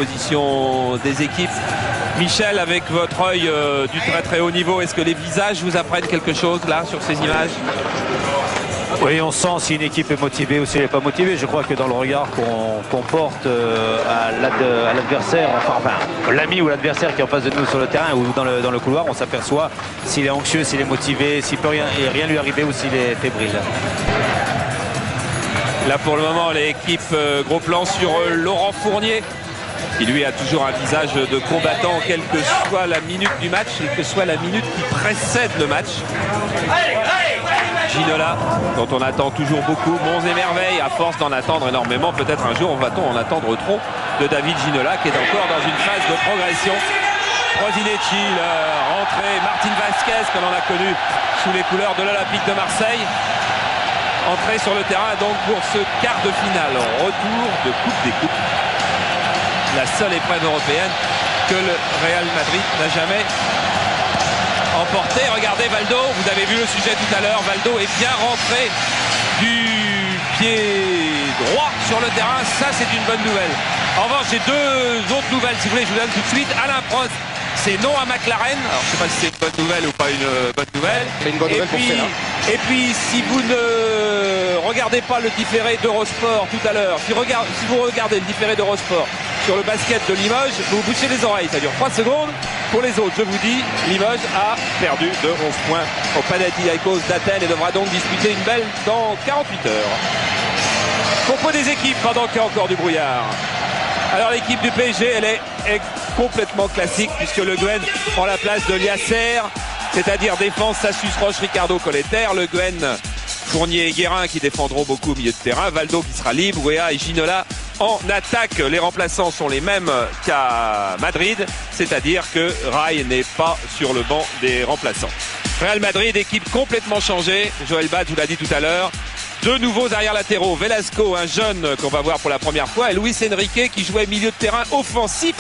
composition des équipes. Michel, avec votre œil du très très haut niveau, est-ce que les visages vous apprennent quelque chose là sur ces images? Oui, on sent si une équipe est motivée ou si elle n'est pas motivée. Je crois que dans le regard qu'on porte à l'adversaire, enfin l'ami ou l'adversaire qui est en face de nous sur le terrain ou dans le couloir, on s'aperçoit s'il est anxieux, s'il est motivé, s'il peut rien lui arriver ou s'il est fébrile. Là pour le moment, l'équipe gros plan sur Laurent Fournier, qui lui a toujours un visage de combattant, quelle que soit la minute du match, quelle que soit la minute qui précède le match. Ginola, dont on attend toujours beaucoup, monts et merveilles, à force d'en attendre énormément, peut-être un jour va-t-on en attendre trop de David Ginola, qui est encore dans une phase de progression. Prosinecci, rentrée, Martin Vasquez, que l'on a connu sous les couleurs de l'Olympique de Marseille. Entrée sur le terrain donc pour ce quart de finale, retour de Coupe des Coupes. La seule épreuve européenne que le Real Madrid n'a jamais emporté. Regardez Valdo, vous avez vu le sujet tout à l'heure, Valdo est bien rentré du pied droit sur le terrain, ça c'est une bonne nouvelle. En revanche, j'ai deux autres nouvelles, si vous voulez, je vous donne tout de suite. Alain Prost, c'est non à McLaren. Alors je ne sais pas si c'est une bonne nouvelle ou pas une bonne nouvelle. C'est une bonne nouvelle pour Senna. Et puis si vous ne regardez pas le différé d'Eurosport tout à l'heure, si vous regardez le différé d'Eurosport sur le basket de Limoges, vous bouchez les oreilles, ça dure 3 secondes. Pour les autres, je vous dis, Limoges a perdu de 11 points au Panathinaikos d'Athènes et devra donc disputer une belle dans 48 heures. Propos des équipes pendant qu'il y a encore du brouillard. Alors l'équipe du PSG, elle est complètement classique puisque Le Guen prend la place de Liasser, c'est-à-dire défense Sassus Roche, Ricardo Colletter, Le Guen, Fournier et Guérin qui défendront beaucoup au milieu de terrain, Valdo qui sera libre, Weah et Ginola en attaque. Les remplaçants sont les mêmes qu'à Madrid, c'est-à-dire que Rai n'est pas sur le banc des remplaçants. Real Madrid, équipe complètement changée, Joël Bad vous l'a dit tout à l'heure. Deux nouveaux arrière latéraux, Velasco, un jeune qu'on va voir pour la première fois, et Luis Enrique qui jouait milieu de terrain offensif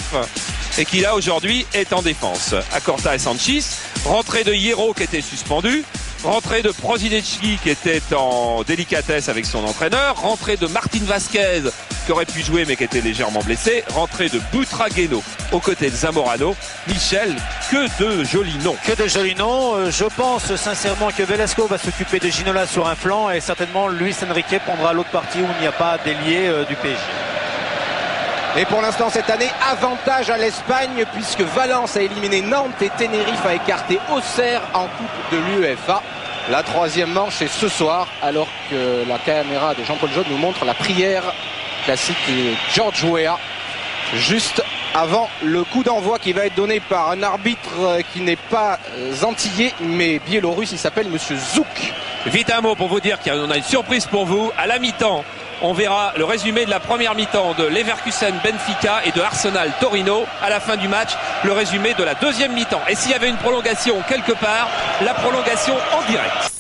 et qui là aujourd'hui est en défense. Acorta et Sanchis, rentrée de Hierro qui était suspendu, rentrée de Prosinecki qui était en délicatesse avec son entraîneur, rentrée de Martin Vasquez qui aurait pu jouer mais qui était légèrement blessé, rentrée de Butragueño aux côtés de Zamorano. Michel, que de jolis noms. Que de jolis noms. Je pense sincèrement que Velasco va s'occuper de Ginola sur un flanc et certainement Luis Enrique prendra l'autre partie où il n'y a pas d'ailier du PSG. Et pour l'instant cette année, avantage à l'Espagne puisque Valence a éliminé Nantes et Tenerife a écarté Auxerre en Coupe de l'UEFA. La troisième manche est ce soir alors que la caméra de Jean-Paul Jaune nous montre la prière classique de George Weah juste avant le coup d'envoi qui va être donné par un arbitre qui n'est pas antillais mais biélorusse, il s'appelle Monsieur Zouk. Vite un mot pour vous dire qu'on a une surprise pour vous. À la mi-temps, on verra le résumé de la première mi-temps de Leverkusen Benfica et de Arsenal Torino. À la fin du match, le résumé de la deuxième mi-temps. Et s'il y avait une prolongation quelque part, la prolongation en direct.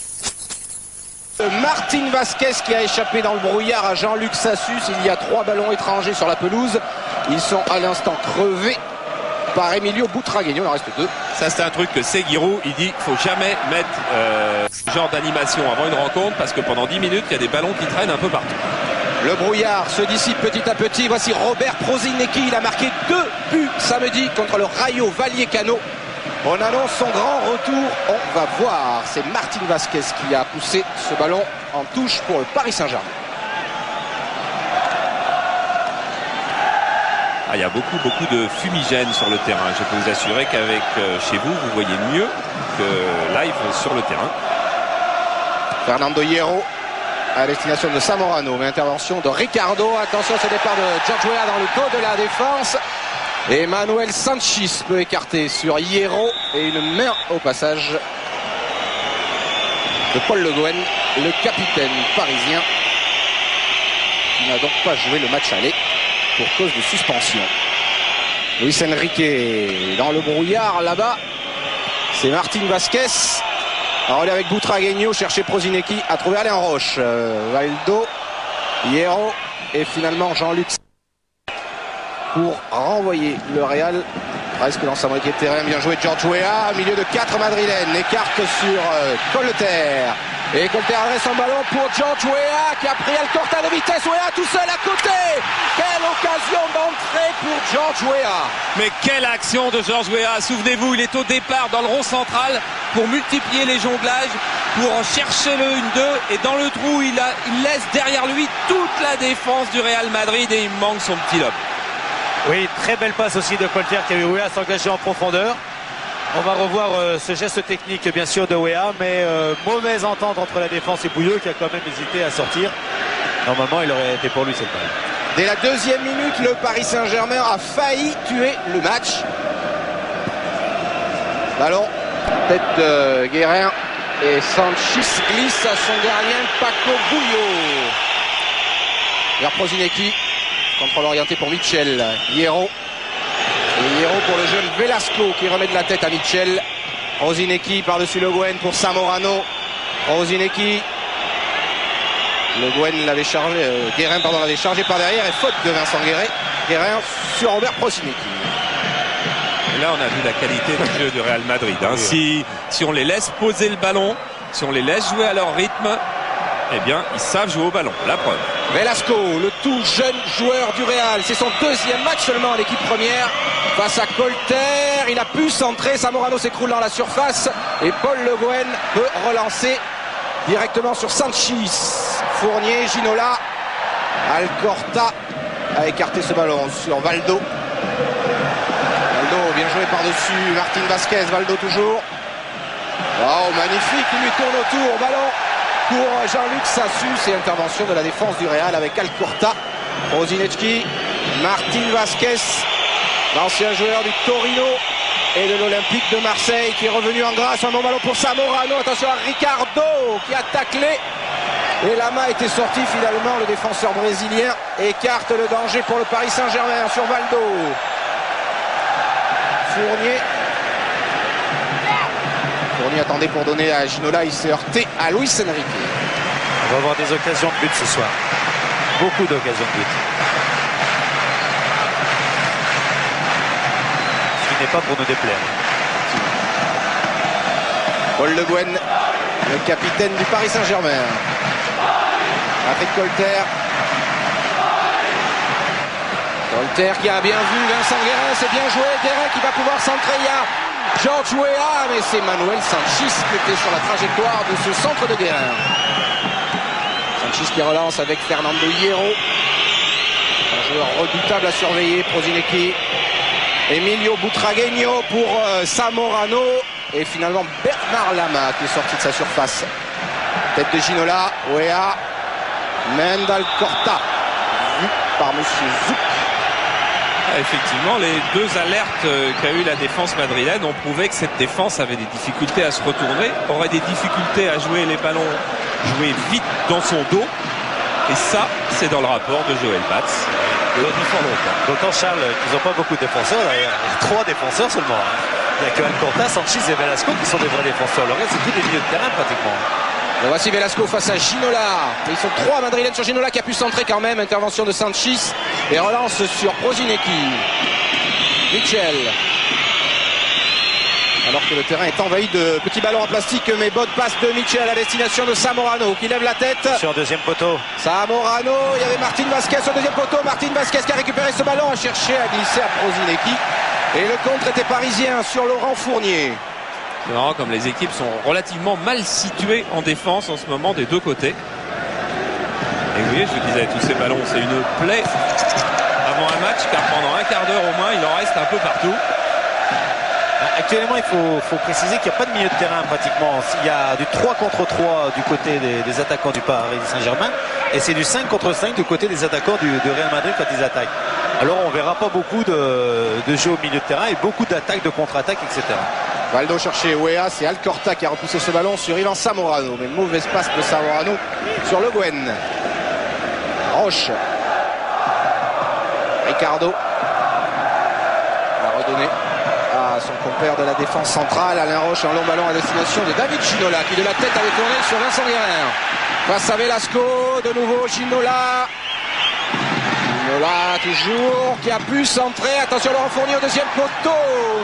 Martin Vasquez qui a échappé dans le brouillard à Jean-Luc Sassus. Il y a 3 ballons étrangers sur la pelouse. Ils sont à l'instant crevés par Emilio Butragueño. Il en reste 2. Ça c'est un truc que Seguirou, il dit qu'il ne faut jamais mettre ce genre d'animation avant une rencontre parce que pendant 10 minutes, il y a des ballons qui traînent un peu partout. Le brouillard se dissipe petit à petit. Voici Robert Prosinecki. Il a marqué 2 buts samedi contre le Rayo Vallecano. On annonce son grand retour. On va voir. C'est Martin Vasquez qui a poussé ce ballon en touche pour le Paris Saint-Germain. Ah, il y a beaucoup de fumigène sur le terrain. Je peux vous assurer qu'avec chez vous, vous voyez mieux que live sur le terrain. Fernando Hierro à destination de Zamorano. Mais intervention de Ricardo. Attention, ce départ de George Weah dans le dos de la défense. Et Manuel Sanchis peut écarter sur Hierro. Et une main au passage de Paul Le Guen, le capitaine parisien, qui n'a donc pas joué le match aller pour cause de suspension. Luis Enrique dans le brouillard là-bas. C'est Martin Vasquez. Relais avec Butragueño, chercher Prosinecki, a trouvé Alain Roche. Valdo, Hierro et finalement Jean-Luc pour renvoyer le Real. Presque dans sa moitié de terrain. Bien joué George Weah, milieu de 4 madrilènes. Écarte sur Colletter. Et Colletter adresse un ballon pour George Weah qui a pris Alcorta de vitesse. Weah tout seul à côté. Quelle occasion dans centré pour George Weah. Mais quelle action de George Weah. Souvenez-vous, il est au départ dans le rond central pour multiplier les jonglages, pour chercher le 1-2, et dans le trou il laisse derrière lui toute la défense du Real Madrid et il manque son petit lob. Oui, très belle passe aussi de Colter qui a vu Weah s'engager en profondeur. On va revoir ce geste technique bien sûr de Weah, mais mauvaise entente entre la défense et Pouilleux qui a quand même hésité à sortir. Normalement il aurait été pour lui cette balle. Dès la 2e minute, le Paris Saint-Germain a failli tuer le match. Ballon, tête de Guérin et Sanchis glisse à son gardien Paco Bullo. Vers Prosinecki, contrôle orienté pour Mitchell. Hierro. Et Hierro pour le jeune Velasco qui remet de la tête à Mitchell. Prosinecki par-dessus Le Guen pour Zamorano. Prosinecki. Le Guen l'avait chargé, Guérin l'avait chargé par derrière et faute de Vincent Guérin sur Robert Prosinecki. Et là on a vu la qualité du jeu du Real Madrid. Hein. Si on les laisse poser le ballon, si on les laisse jouer à leur rythme, eh bien ils savent jouer au ballon. La preuve. Velasco, le tout jeune joueur du Real, c'est son 2e match seulement en équipe première face à Colter. Il a pu centrer, Zamorano s'écroule dans la surface et Paul Le Guen peut relancer directement sur Sanchis. Fournier, Ginola, Alcorta a écarté ce ballon sur Valdo. Valdo bien joué par-dessus Martin Vasquez, Valdo toujours. Oh magnifique, il lui tourne autour, ballon pour Jean-Luc Sassus et intervention de la défense du Real avec Alcorta. Prosinecki, Martin Vasquez, l'ancien joueur du Torino et de l'Olympique de Marseille qui est revenu en grâce. Un bon ballon pour Zamorano, attention à Ricardo qui a taclé et la main était sortie finalement. Le défenseur brésilien écarte le danger pour le Paris Saint-Germain sur Valdo. Fournier attendait pour donner à Ginola, il s'est heurté à Luis Enrique. On va avoir des occasions de but ce soir, beaucoup d'occasions de but. N'est pas pour nous déplaire. Paul Le Guen, le capitaine du Paris Saint-Germain. Patrick Colter. Colter qui a bien vu Vincent Guérin, c'est bien joué. Guérin qui va pouvoir centrer. Il y a George Weah, mais c'est Manuel Sanchis qui était sur la trajectoire de ce centre de Guérin. Sanchis qui relance avec Fernando Hierro. Un joueur redoutable à surveiller, Prosinecki. Emilio Butragueño pour Zamorano et finalement Bernard Lama qui est sorti de sa surface. Tête de Ginola, Weah, Mendal Corta, vu par Monsieur Zouk. Effectivement, les deux alertes qu'a eu la défense madrilène ont prouvé que cette défense avait des difficultés à se retourner, aurait des difficultés à jouer les ballons, jouer vite dans son dos. Et ça, c'est dans le rapport de Joël Batz. D'autant Charles qu'ils n'ont pas beaucoup de défenseurs d'ailleurs. 3 défenseurs seulement. Il n'y a que Alcorta, Sanchis et Velasco qui sont des vrais défenseurs. Le reste c'est tous des milieux de terrain pratiquement. Et voici Velasco face à Ginola. Et ils sont 3 madrilènes sur Ginola qui a pu centrer quand même. Intervention de Sanchis et relance sur Prosinecki. Mitchell. Alors que le terrain est envahi de petits ballons en plastique, mais bonne passe de Mitchell à destination de Zamorano qui lève la tête. Sur deuxième poteau. Zamorano, il y avait Martin Vasquez au deuxième poteau. Martin Vasquez qui a récupéré ce ballon, a cherché à glisser à Prosinecki. Et le contre était parisien sur Laurent Fournier. C'est marrant comme les équipes sont relativement mal situées en défense en ce moment des deux côtés. Et vous voyez, je vous disais, tous ces ballons, c'est une plaie avant un match, car pendant un quart d'heure au moins, il en reste un peu partout. Actuellement, il faut préciser qu'il n'y a pas de milieu de terrain pratiquement. Il y a du 3 contre 3 du côté des attaquants du Paris Saint-Germain et c'est du 5 contre 5 du côté des attaquants du Real Madrid quand ils attaquent. Alors on ne verra pas beaucoup de jeu au milieu de terrain et beaucoup d'attaques, de contre-attaques, etc. Valdo cherchait Weah, c'est Alcorta qui a repoussé ce ballon sur Ivan Zamorano. Mais mauvaise passe de Zamorano sur Le Guen. Roche. Ricardo. Va redonner à son compère de la défense centrale, Alain Roche, un long ballon à destination de David Ginola qui de la tête avait tourné sur Vincent Guérin. Face à Velasco, de nouveau Ginola. Ginola toujours qui a pu centrer. Attention Laurent Fournier au deuxième poteau.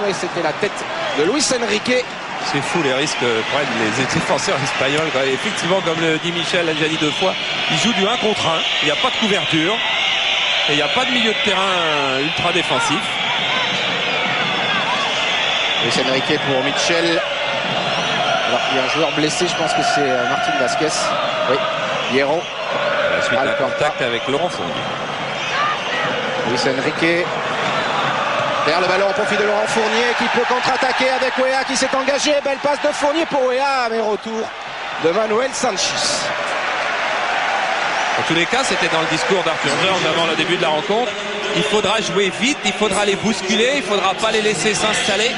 Mais c'était la tête de Luis Enrique. C'est fou les risques que prennent les défenseurs espagnols. Effectivement, comme le dit Michel, l'a déjà dit 2 fois, ils jouent du 1 contre 1. Il n'y a pas de couverture. Et il n'y a pas de milieu de terrain ultra défensif. Luis Enrique pour Mitchell. Alors qu'il y a un joueur blessé, je pense que c'est Martin Vasquez. Oui, Hierro. La suite d'un contact avec Laurent Fournier. Luis Enrique perd le ballon au profit de Laurent Fournier qui peut contre-attaquer avec Weah qui s'est engagé. Belle passe de Fournier pour Weah, mais retour de Manuel Sanchis. En tous les cas, c'était dans le discours d'Arthur George avant le début de la rencontre. Il faudra jouer vite, il faudra les bousculer, il ne faudra pas les laisser s'installer.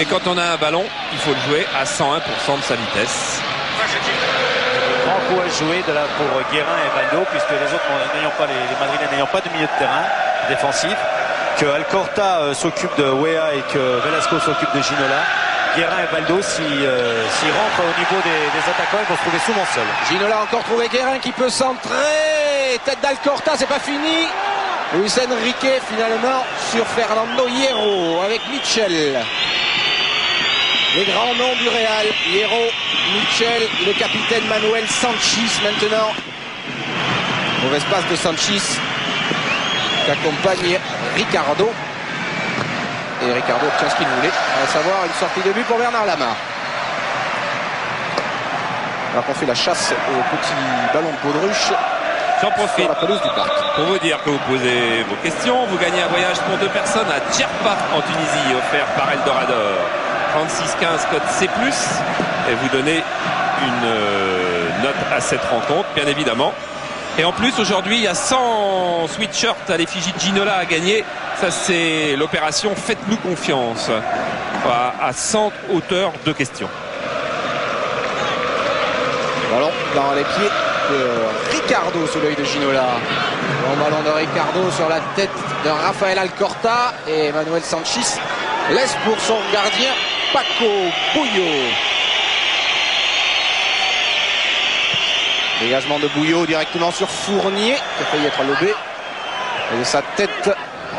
Et quand on a un ballon, il faut le jouer à 101% de sa vitesse. Grand coup à jouer pour Guérin et Valdo, puisque les autres n'ayant pas les Madrilènes n'ayant pas de milieu de terrain défensif, que Alcorta s'occupe de Weah et que Velasco s'occupe de Ginola. Guérin et Valdo, s'ils rentrent au niveau des attaquants, ils vont se trouver souvent seuls. Ginola a encore trouvé Guérin qui peut centrer. Tête d'Alcorta, c'est pas fini. Luis Enrique finalement sur Fernando Hierro avec Mitchell. Les grands noms du Real. Hierro, Mitchell, le capitaine Manuel Sanchis maintenant. Mauvaise passe de Sanchis qui accompagne Ricardo. Et Ricardo obtient ce qu'il voulait, à savoir une sortie de but pour Bernard Lama. Alors qu'on fait la chasse au petit ballon de baudruche. J'en profite sur la pelouse du parc pour vous dire que vous posez vos questions. Vous gagnez un voyage pour 2 personnes à Djerba en Tunisie, offert par Eldorador. 36-15 code C+, et vous donnez une note à cette rencontre, bien évidemment. Et en plus, aujourd'hui, il y a 100 sweatshirts à l'effigie de Ginola à gagner. Ça, c'est l'opération Faites-nous confiance. À 100 auteurs de questions. Ballon dans les pieds de Ricardo sous l'œil de Ginola. Bon ballon de Ricardo sur la tête de Rafael Alcorta. Et Manuel Sanchis laisse pour son gardien Paco Bouillot. Dégagement de Bouillot directement sur Fournier qui a failli être lobé. Et de sa tête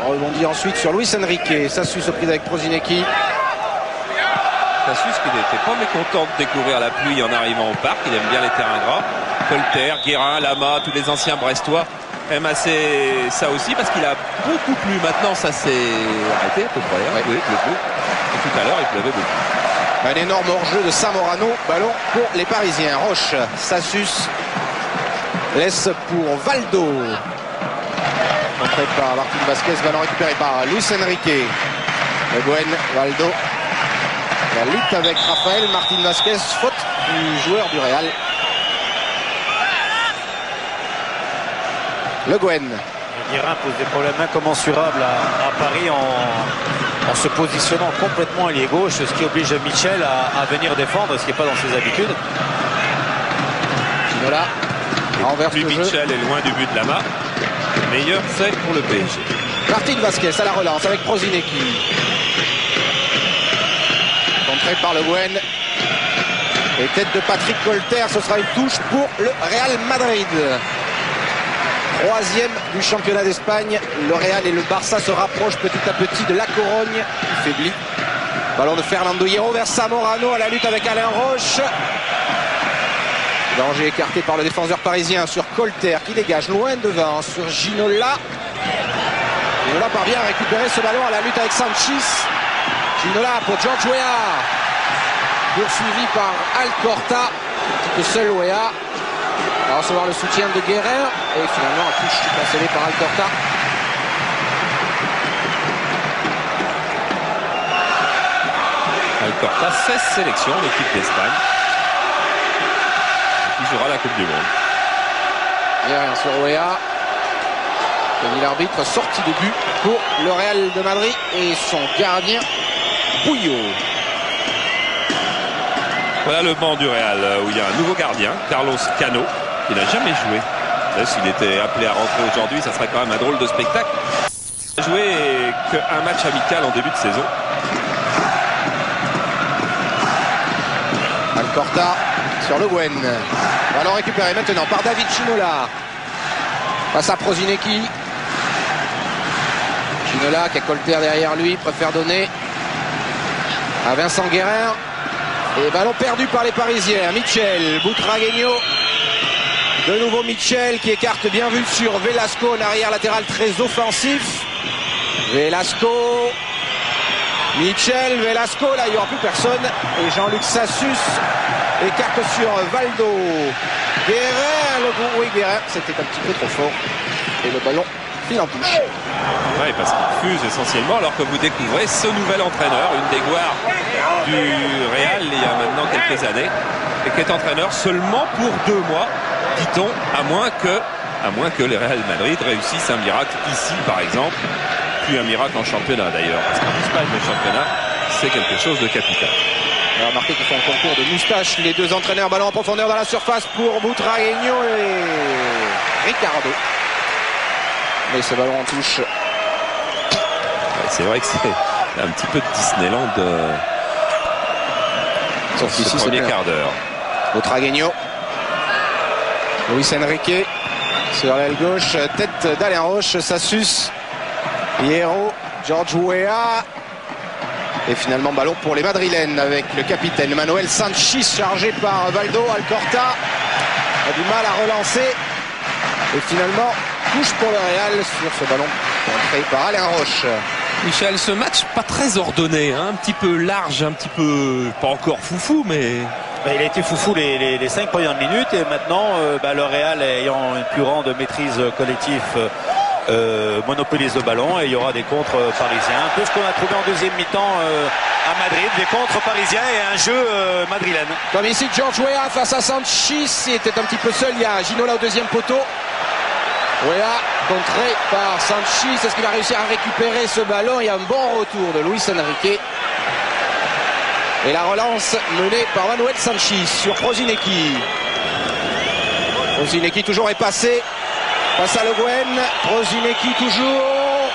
rebondit ensuite sur Luis Enrique. Sassus au prise avec Prozinecki. Sassus qui n'était pas mécontent de découvrir la pluie en arrivant au parc. Il aime bien les terrains gras. Colter, Guérin, Lama, tous les anciens brestois aiment assez ça aussi parce qu'il a beaucoup plu. Maintenant ça s'est arrêté à peu près. Hein. Oui, il pleut. Et tout à l'heure il pleuvait beaucoup. Un énorme hors-jeu de Zamorano. Ballon pour les Parisiens. Roche, Sassus laisse pour Valdo. Entrée par Martin Vasquez. Ballon récupéré par Luis Enrique. Le Gouen, Valdo. La lutte avec Raphaël Martin Vasquez. Faute du joueur du Real. Le Gouen. Guérin pose des problèmes incommensurables à Paris en se positionnant complètement ailier gauche, ce qui oblige Mitchell à venir défendre, ce qui n'est pas dans ses habitudes. Ginola renverse Plus le jeu. Mitchell est loin du but de Lama. Le meilleur c'est pour le PSG. Martin Vasquez à la relance avec Prozinecki. Contré par le Gouen. Et tête de Patrick Colter, ce sera une touche pour le Real Madrid. 3e du championnat d'Espagne. Le Real et le Barça se rapprochent petit à petit de la Corogne. Il faiblit. Ballon de Fernando Hierro vers Zamorano à la lutte avec Alain Roche. Danger écarté par le défenseur parisien sur Colter qui dégage loin devant sur Ginola. Ginola parvient à récupérer ce ballon à la lutte avec Sanchis. Ginola pour George Weah. Poursuivi par Alcorta. Un petit peu seul Weah. Va recevoir le soutien de Guérin et finalement un touche cancellé par Alcorta. Alcorta 16 sélections en équipe d'Espagne. Qui jouera la Coupe du Monde. Guérin sur Weah. Et l'arbitre, sortie de but pour le Real de Madrid et son gardien Bouillot. Voilà le banc du Real où il y a un nouveau gardien, Carlos Cano, qui n'a jamais joué. Là, s'il était appelé à rentrer aujourd'hui, ça serait quand même un drôle de spectacle. Il n'a joué qu'un match amical en début de saison. Alcorta sur le Gouen. Ballon récupéré maintenant par David Ginola. Face à Prozinecki. Ginola qui a Colter derrière lui, préfère donner à Vincent Guérin. Et ballon perdu par les Parisiens. Mitchell, Butragueño De nouveau Michel qui écarte bien vu sur Velasco, un arrière latéral très offensif. Velasco, Michel, Velasco, là il n'y aura plus personne. Et Jean-Luc Sassus écarte sur Valdo. Guérin, oui Guérin, c'était un petit peu trop fort. Et le ballon file en touche. Oui, parce qu'il fuse essentiellement alors que vous découvrez ce nouvel entraîneur, une des gloires du Real il y a maintenant quelques années, et qui est entraîneur seulement pour 2 mois, dit-on, à moins que le Real Madrid réussisse un miracle ici par exemple, puis un miracle en championnat d'ailleurs, parce qu'en Espagne le championnat c'est quelque chose de capital. On a remarqué qu'ils font un concours de moustaches, les deux entraîneurs. Ballon en profondeur dans la surface pour Butragueño et Ricardo. Mais ce ballon en touche. C'est vrai que c'est un petit peu de Disneyland sauf ce ici, premier quart d'heure. Butragueño, Luis Enrique sur l'aile gauche, tête d'Alain Roche, Sassus, Hierro, George Weah. Et finalement ballon pour les Madrilènes avec le capitaine Manuel Sanchis chargé par Valdo. Alcorta a du mal à relancer. Et finalement, touche pour le Real sur ce ballon contré par Alain Roche. Michel, ce match pas très ordonné, hein, un petit peu large, un petit peu, pas encore foufou, mais... Il a été foufou les 5 premières minutes et maintenant le Real ayant une plus grande maîtrise collective monopolise le ballon et il y aura des contres parisiens. Un peu ce qu'on a trouvé en deuxième mi-temps à Madrid, des contres parisiens et un jeu madrilène. Comme ici George Weah face à Sanchis, il était un petit peu seul, il y a Ginola au deuxième poteau. Weah contré par Sanchis, est-ce qu'il va réussir à récupérer ce ballon? Il y a un bon retour de Luis Enrique. Et la relance menée par Manuel Sanchis sur Prosinecki. Prosinecki toujours est passé. Passe à Le Guen. Prosinecki toujours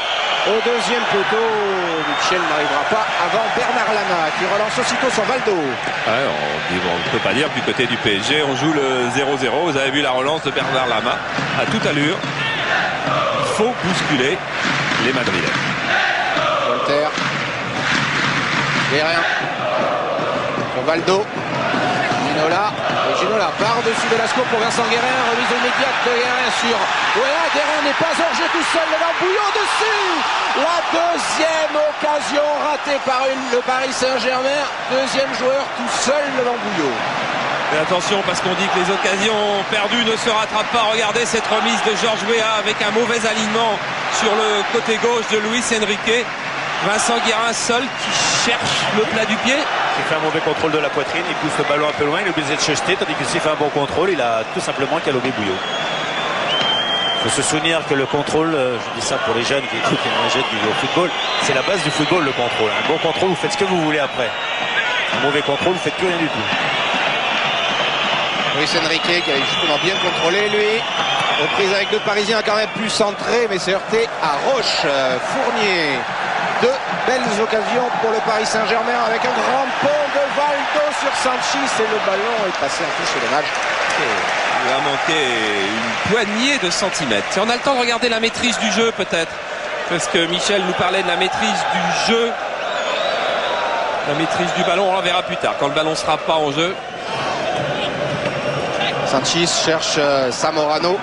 au deuxième poteau. Michel n'arrivera pas avant Bernard Lama qui relance aussitôt sur Valdo. Ouais, on ne peut pas dire que du côté du PSG on joue le 0-0. Vous avez vu la relance de Bernard Lama à toute allure. Il faut bousculer les Madrilènes. Voltaire. Guérin. Valdo, Ginola, et Ginola par-dessus Velasco pour Vincent Guérin, remise immédiate de Guérin sur Weah. Guérin n'est pas hors jeu tout seul, devant Bouillot dessus. La deuxième occasion ratée par le Paris Saint-Germain, deuxième joueur tout seul devant Bouillot. Et attention parce qu'on dit que les occasions perdues ne se rattrapent pas. Regardez cette remise de George Weah avec un mauvais alignement sur le côté gauche de Luis Enrique. Vincent Guérin seul qui cherche le plat du pied. Il fait un mauvais contrôle de la poitrine, il pousse le ballon un peu loin, il est obligé de se jeter, tandis que s'il fait un bon contrôle, il a tout simplement qu'à lober Bouillot. Il faut se souvenir que le contrôle, je dis ça pour les jeunes qui écoutent et moins jeunes qui jouent au football, c'est la base du football, le contrôle. Un bon contrôle, vous faites ce que vous voulez après. Un mauvais contrôle, vous faites plus rien du tout. Luis Enrique qui avait justement bien contrôlé lui. Reprise avec deux Parisiens quand même plus centrés, mais c'est heurté à Roche. Fournier. Deux belles occasions pour le Paris Saint-Germain avec un grand pont de Valdo sur Sanchis et le ballon est passé en touche, c'est dommage. Il va manquer une poignée de centimètres. Si on a le temps de regarder la maîtrise du jeu peut-être, parce que Michel nous parlait de la maîtrise du jeu, la maîtrise du ballon, on la verra plus tard quand le ballon ne sera pas en jeu. Sanchis cherche Zamorano,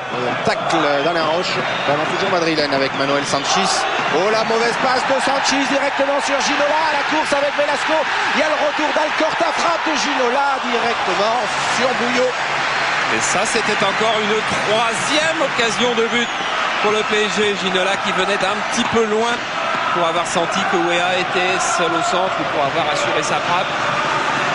tacle d'Alain Roche, ballon toujours madrilène avec Manuel Sanchis. Oh la mauvaise passe de Sanchis directement sur Ginola, à la course avec Velasco. Il y a le retour d'Alcorta, frappe de Ginola directement sur Bouillot. Et ça c'était encore une troisième occasion de but pour le PSG. Ginola qui venait d'un petit peu loin pour avoir senti que Weah était seul au centre ou pour avoir assuré sa frappe.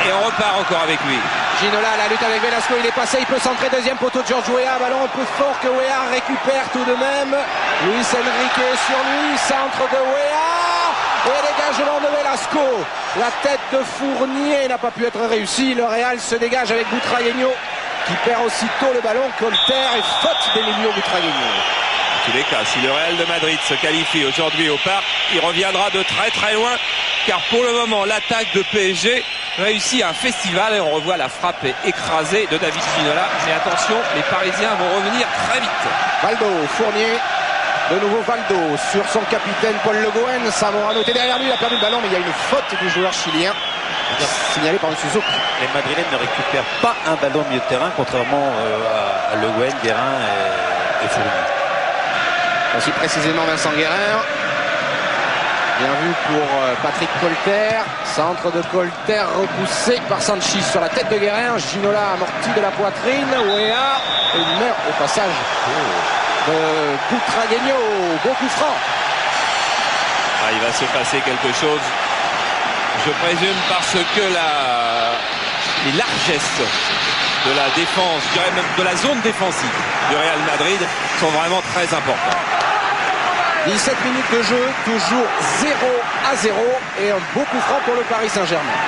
Et on repart encore avec lui. Ginola, la lutte avec Velasco, il est passé, il peut centrer, deuxième poteau de George Weah, ballon un peu fort que Weah récupère tout de même. Luis Enrique sur lui, centre de Weah et dégagement de Velasco. La tête de Fournier n'a pas pu être réussie, le Real se dégage avec Butragueño qui perd aussitôt le ballon. Colter et faute d'Emilio Butragueño. En tous les cas, si le Real de Madrid se qualifie aujourd'hui au Parc, il reviendra de très très loin, car pour le moment l'attaque de PSG réussit un festival et on revoit la frappe écrasée de David Ginola. Mais attention, les Parisiens vont revenir très vite. Valdo, Fournier, de nouveau Valdo sur son capitaine Paul Le Guen. Zamorano était derrière lui, il a perdu le ballon, mais il y a une faute du joueur chilien. signalé par M. Zouk. Les Madrilènes ne récupèrent pas un ballon au milieu de terrain, contrairement à Le Guen, Guérin et Fournier. Voici précisément Vincent Guérin. Bien vu pour Patrick Colter. Centre de Colter repoussé par Sanchis sur la tête de Guérin. Ginola amorti de la poitrine. Ouéa. Et il meurt au passage de Butragueño. Beau coup franc. Ah, il va se passer quelque chose, je présume, parce que les largesses de la défense, je dirais même de la zone défensive du Real Madrid sont vraiment très importantes. 17 minutes de jeu, toujours 0-0 et un beau coup franc pour le Paris Saint-Germain.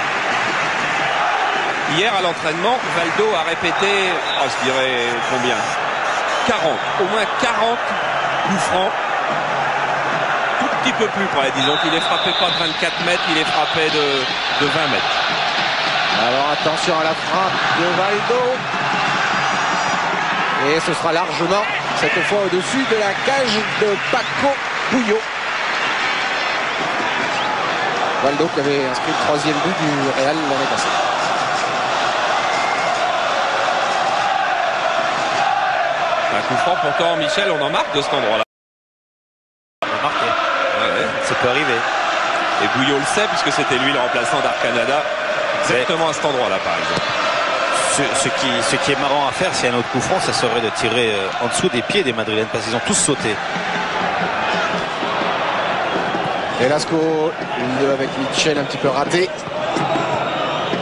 Hier à l'entraînement, Valdo a répété, je dirais combien, 40, au moins 40 coups francs. Un petit peu plus près, disons qu'il est frappé pas de 24 mètres, il est frappé de 20 mètres. Alors attention à la frappe de Valdo. Et ce sera largement, cette fois au-dessus de la cage de Paco Puyo. Valdo qui avait inscrit le 3e but du Real l'année passée. Un coup franc pourtant, Michel, on en marque de cet endroit-là. Ça peut arriver. Et Bouillot le sait puisque c'était lui le remplaçant d'Arcanada exactement à cet endroit-là par exemple. Ce qui est marrant à faire, s'il y a un autre coup franc, ça serait de tirer en dessous des pieds des Madrilènes parce qu'ils ont tous sauté. Velasco, une 2 avec Mitchell un petit peu raté.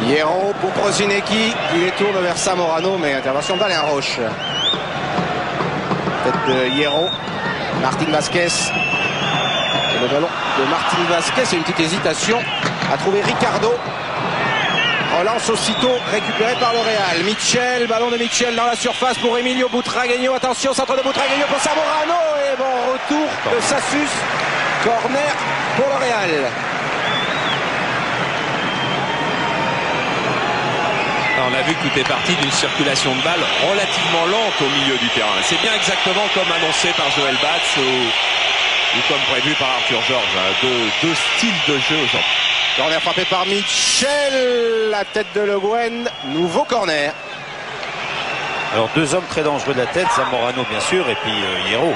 Hierro pour Prosinecki, il les tourne vers Zamorano, mais intervention d'Alain Roche. Tête de Hierro, Martin Vasquez. Et le ballon de Martin Vasquez, c'est une petite hésitation à trouver Ricardo. Relance aussitôt récupéré par le Real. Mitchell, ballon de Mitchell dans la surface pour Emilio Butragueño. Attention, centre de Butragueño pour Zamorano. Et bon retour de Sassus. Corner pour le Real. On a vu que tout est parti d'une circulation de balle relativement lente au milieu du terrain. C'est bien exactement comme annoncé par Joël Batz ou comme prévu par Arthur Georges. Deux styles de jeu aujourd'hui. Corner frappé par Mitchell, la tête de Le Guen, nouveau corner. Alors 2 hommes très dangereux de la tête, Zamorano bien sûr et puis Hierro.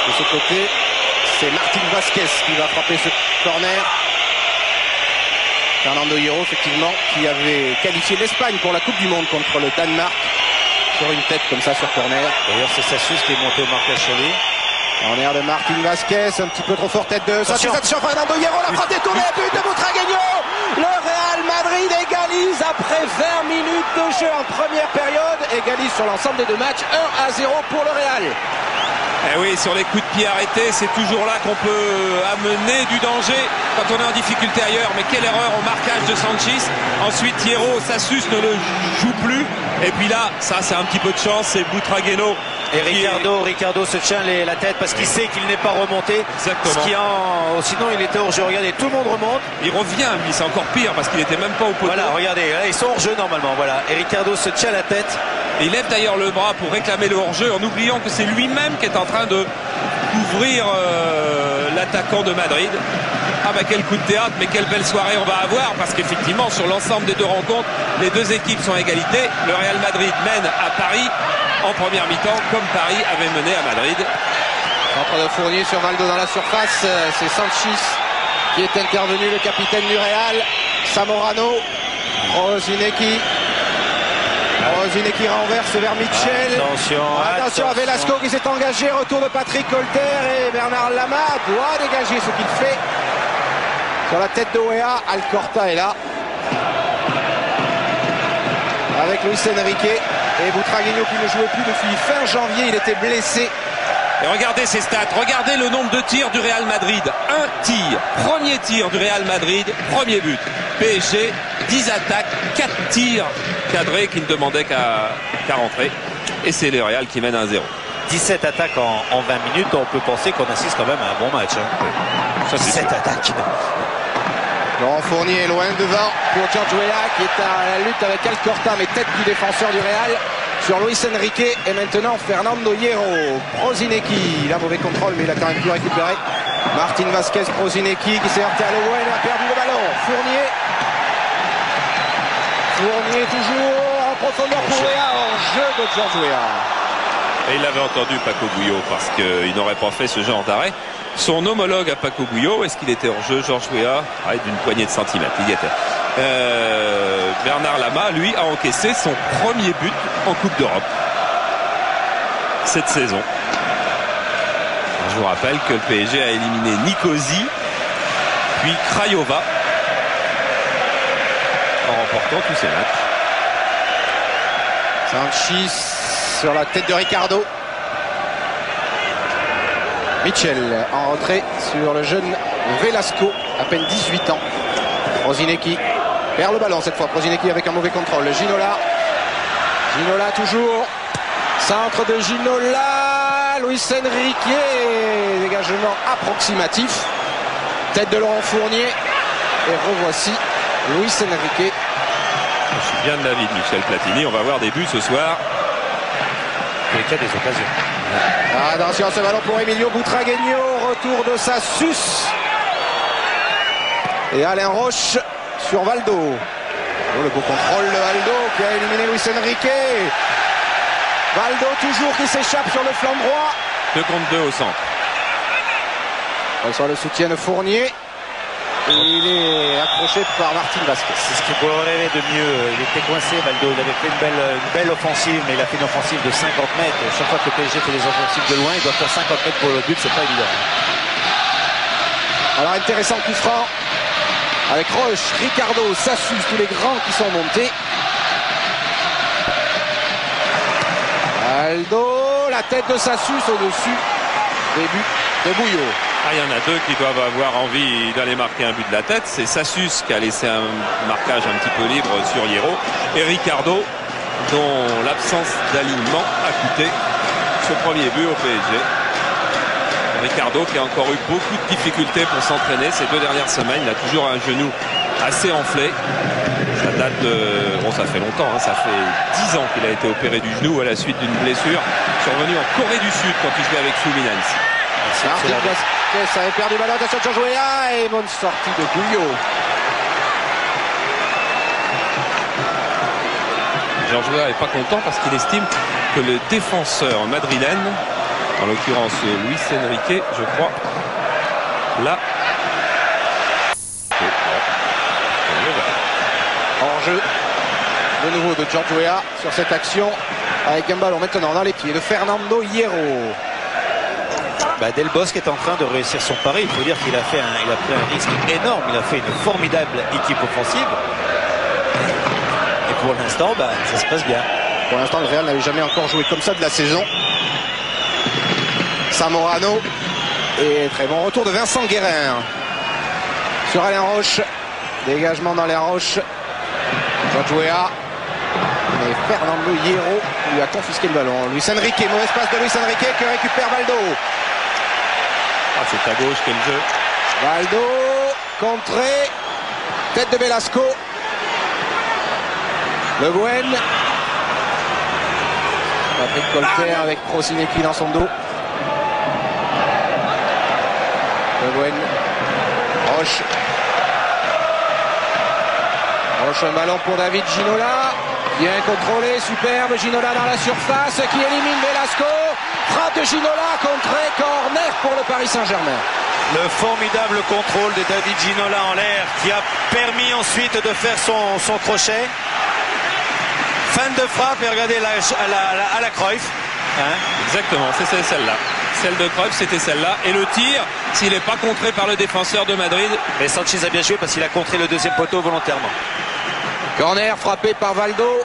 De ce côté, c'est Martin Vasquez qui va frapper ce corner. Fernando Hierro, effectivement, qui avait qualifié l'Espagne pour la Coupe du Monde contre le Danemark sur une tête comme ça sur corner. D'ailleurs c'est Sassus qui est monté au marquage sur lui. Corner de Martin Vasquez, un petit peu trop fort, tête de Sassus. Attention, Fernando Hierro, la frappe détournée, but de Butragueño. Le Real Madrid égalise après 20 minutes de jeu en première période. Égalise sur l'ensemble des 2 matchs, 1-0 pour le Real. Eh oui, sur les coups de pied arrêtés, c'est toujours là qu'on peut amener du danger quand on est en difficulté ailleurs. Mais quelle erreur au marquage de Sanchis. Ensuite, Hierro, Sassus ne le joue plus. Et puis là, ça c'est un petit peu de chance, c'est Butragueño. Et Ricardo se tient la tête parce qu'il sait qu'il n'est pas remonté. Exactement. Sinon il était hors jeu. Regardez, tout le monde remonte. Il revient, lui, c'est encore pire parce qu'il n'était même pas au poteau. Voilà, regardez, là, ils sont hors jeu normalement. Voilà. Et Ricardo se tient la tête. Et il lève d'ailleurs le bras pour réclamer le hors-jeu en oubliant que c'est lui-même qui est en train de couvrir l'attaquant de Madrid. Ah bah quel coup de théâtre, mais quelle belle soirée on va avoir parce qu'effectivement sur l'ensemble des 2 rencontres, les 2 équipes sont à égalité. Le Real Madrid mène à Paris en première mi-temps comme Paris avait mené à Madrid. Centre de Fournier sur Valdo dans la surface, c'est Sanchis qui est intervenu, le capitaine du Real. Zamorano, Prosinecki renverse vers Mitchell. Attention à Velasco qui s'est engagé, retour de Patrick Colter et Bernard Lama doit dégager ce qu'il fait. Sur la tête d'Oea, Alcorta est là. Avec Luis Enrique et Butragueño qui ne jouait plus depuis fin janvier, il était blessé. Et regardez ces stats, regardez le nombre de tirs du Real Madrid. 1 tir, premier tir du Real Madrid, premier but. PSG, 10 attaques, 4 tirs cadrés qui ne demandaient qu'à rentrer. Et c'est le Real qui mène 1-0. 17 attaques en 20 minutes, on peut penser qu'on assiste quand même à un bon match. Ça, 17 attaques. Laurent Fournier est loin devant pour George Weah qui est à la lutte avec Alcorta, mais tête du défenseur du Real sur Luis Enrique et maintenant Fernando Hierro. Prosinecki, il a mauvais contrôle mais il a quand même pu récupérer Martin Vasquez, Prosinecki qui s'est heurté à Le Guen et a perdu le ballon. Fournier toujours en profondeur pour Weah, en jeu de Georges Weah. Et il avait entendu Paco Gouillot parce qu'il n'aurait pas fait ce genre d'arrêt. Son homologue à Paco Gouillot, est-ce qu'il était hors jeu? Georges Weah, d'une poignée de centimètres, il y était. Bernard Lama, lui, a encaissé son premier but en Coupe d'Europe cette saison. Je vous rappelle que le PSG a éliminé Nicosie, puis Craiova, en remportant tous ses matchs. Sanchi sur la tête de Ricardo. Mitchell en retrait sur le jeune Velasco, à peine 18 ans. Prosinecki perd le ballon cette fois. Prosinecki avec un mauvais contrôle. Ginola toujours. Centre de Ginola. Luis Enrique. Dégagement approximatif. Tête de Laurent Fournier. Et revoici Luis Enrique. Je suis bien de l'avis de Michel Platini. On va voir des buts ce soir. Pour les cas des occasions. Attention, ce ballon pour Emilio Butragueño. Retour de Sassus. Et Alain Roche sur Valdo. Oh, le beau contrôle de Valdo qui a éliminé Luis Enrique. Valdo toujours qui s'échappe sur le flanc droit. 2 contre 2 au centre. Sur le soutien de Fournier. Et il est accroché par Martin Vasquez. C'est ce qu'il pourrait rêver de mieux. Il était coincé, Valdo. Il avait fait une belle offensive, mais il a fait une offensive de 50 mètres. Chaque fois que le PSG fait des offensives de loin, il doit faire 50 mètres pour le but. C'est pas évident. Alors intéressant coup franc. Avec Roche, Ricardo, Sassus, tous les grands qui sont montés. Valdo, la tête de Sassus au-dessus. Début de Bouillot. Il y en a 2 qui doivent avoir envie d'aller marquer un but de la tête. C'est Sassus qui a laissé un marquage un petit peu libre sur Hierro. Et Ricardo, dont l'absence d'alignement a coûté ce premier but au PSG. Ricardo qui a encore eu beaucoup de difficultés pour s'entraîner ces 2 dernières semaines. Il a toujours un genou assez enflé. Ça date de... Bon, ça fait longtemps, hein. Ça fait 10 ans qu'il a été opéré du genou à la suite d'une blessure survenue en Corée du Sud quand il jouait avec Fluminense. Martin Vasquez avait perdu le ballon. Attention de Georges Weah et bonne sortie de Gouillot. Georges Weah n'est pas content parce qu'il estime que le défenseur madrilène, en l'occurrence Luis Enrique, je crois, là. En jeu de nouveau de Georges Weah sur cette action avec un ballon maintenant dans les pieds de Fernando Hierro. Del Bosque est en train de réussir son pari. Il faut dire qu'il a pris un risque énorme. Il a fait une formidable équipe offensive. Et pour l'instant, ça se passe bien. Pour l'instant, le Real n'avait jamais encore joué comme ça de la saison. Zamorano. Et très bon retour de Vincent Guérin. Sur Alain Roche. Dégagement dans les roches. Georges Weah. Mais Fernando Hierro lui a confisqué le ballon. Luis Enrique, mauvaise passe de Luis Enrique qui récupère Valdo. C'est à gauche quel jeu. Valdo, contré, tête de Velasco. Le Guen. Patrick Colter avec Prosinecki dans son dos. Le Guen. Roche. Roche, un ballon pour David Ginola. Bien contrôlé, superbe. Ginola dans la surface qui élimine Velasco. Frappe de Ginola, contré, corner pour le Paris Saint-Germain. Le formidable contrôle de David Ginola en l'air qui a permis ensuite de faire son crochet. Fin de frappe et regardez à la Cruyff. Hein, exactement, c'est celle-là. Celle de Cruyff, c'était celle-là. Et le tir, s'il n'est pas contré par le défenseur de Madrid. Mais Sanchez a bien joué parce qu'il a contré le deuxième poteau volontairement. Corner frappé par Valdo.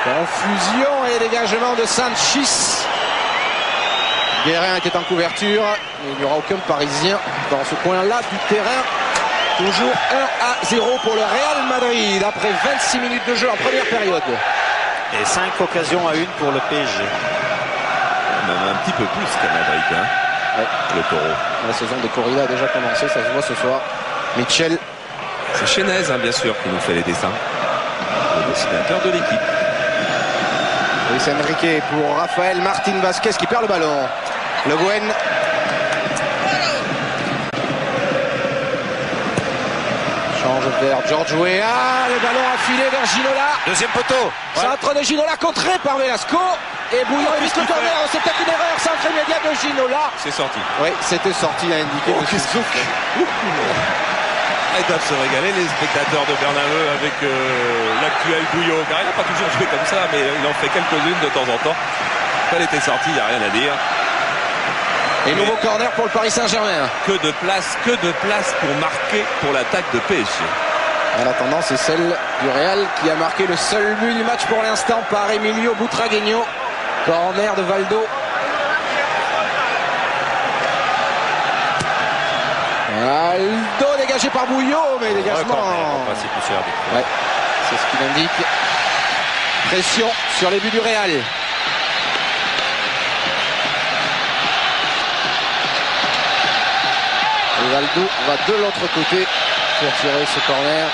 Confusion et dégagement de Sanchis. Guérin était en couverture. Mais il n'y aura aucun Parisien dans ce coin-là du terrain. Toujours 1-0 pour le Real Madrid après 26 minutes de jeu en première période. Et 5 occasions à 1 pour le PSG. Même un petit peu plus qu'à Madrid, hein. Ouais. Le Taureau. La saison des corridas a déjà commencé, ça se voit ce soir. Mitchell. C'est Chenez, hein, bien sûr, qui nous fait les dessins. Le dessinateur de l'équipe. Luis Enrique pour Rafael Martin Vasquez qui perd le ballon. Le Guen. Change vers George Weah. Le ballon a filé vers Ginola. Deuxième poteau. Centre de Ginola contré par Velasco. Et Bouillon évite le corner. C'est peut-être une erreur. Centre immédiat de Ginola. C'est sorti. Oui, c'était sorti, il a indiqué. Ils doivent se régaler, les spectateurs de Bernabeu, avec l'actuel Bouillon. Car il n'a pas toujours joué comme ça, mais il en fait quelques-unes de temps en temps. Quand elle était sortie, il n'y a rien à dire. Et nouveau corner pour le Paris Saint-Germain. Que de place pour marquer pour l'attaque de PSG. En attendant, c'est celle du Real qui a marqué le seul but du match pour l'instant par Emilio Butragueño. Corner de Valdo. Valdo dégagé par Bouillot, mais dégagement. Ouais, c'est ce qu'il indique. Pression sur les buts du Real. Et Valdo va de l'autre côté pour tirer ce corner.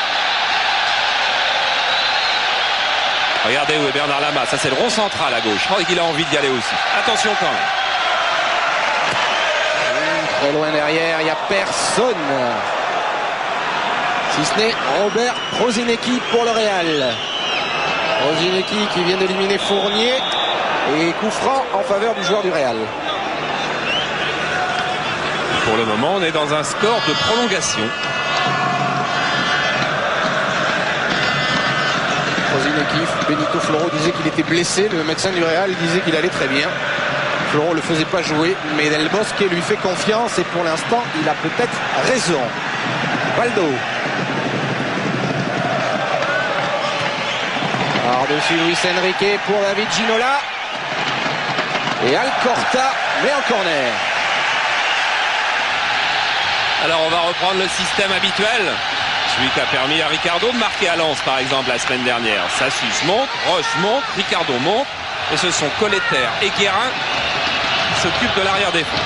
Regardez où est Bernard Lama, ça c'est le rond central à gauche. Je crois qu'il a envie d'y aller aussi. Attention quand même. Très loin derrière, il n'y a personne. Si ce n'est Robert Prosinecki pour le Real. Prosinecki qui vient d'éliminer Fournier. Et coup franc en faveur du joueur du Real. Pour le moment, on est dans un score de prolongation. Prosinecki, Benito Floro disait qu'il était blessé. Le médecin du Real disait qu'il allait très bien. Floro ne le faisait pas jouer, mais Del Bosque lui fait confiance et pour l'instant, il a peut-être raison. Valdo. Par-dessus Luis Enrique pour David Ginola. Et Alcorta met en corner. Alors on va reprendre le système habituel. Celui qui a permis à Ricardo de marquer à Lens par exemple la semaine dernière. Sassus monte, Roche monte, Ricardo monte. Et ce sont Colletter et Guérin qui s'occupent de l'arrière-défense.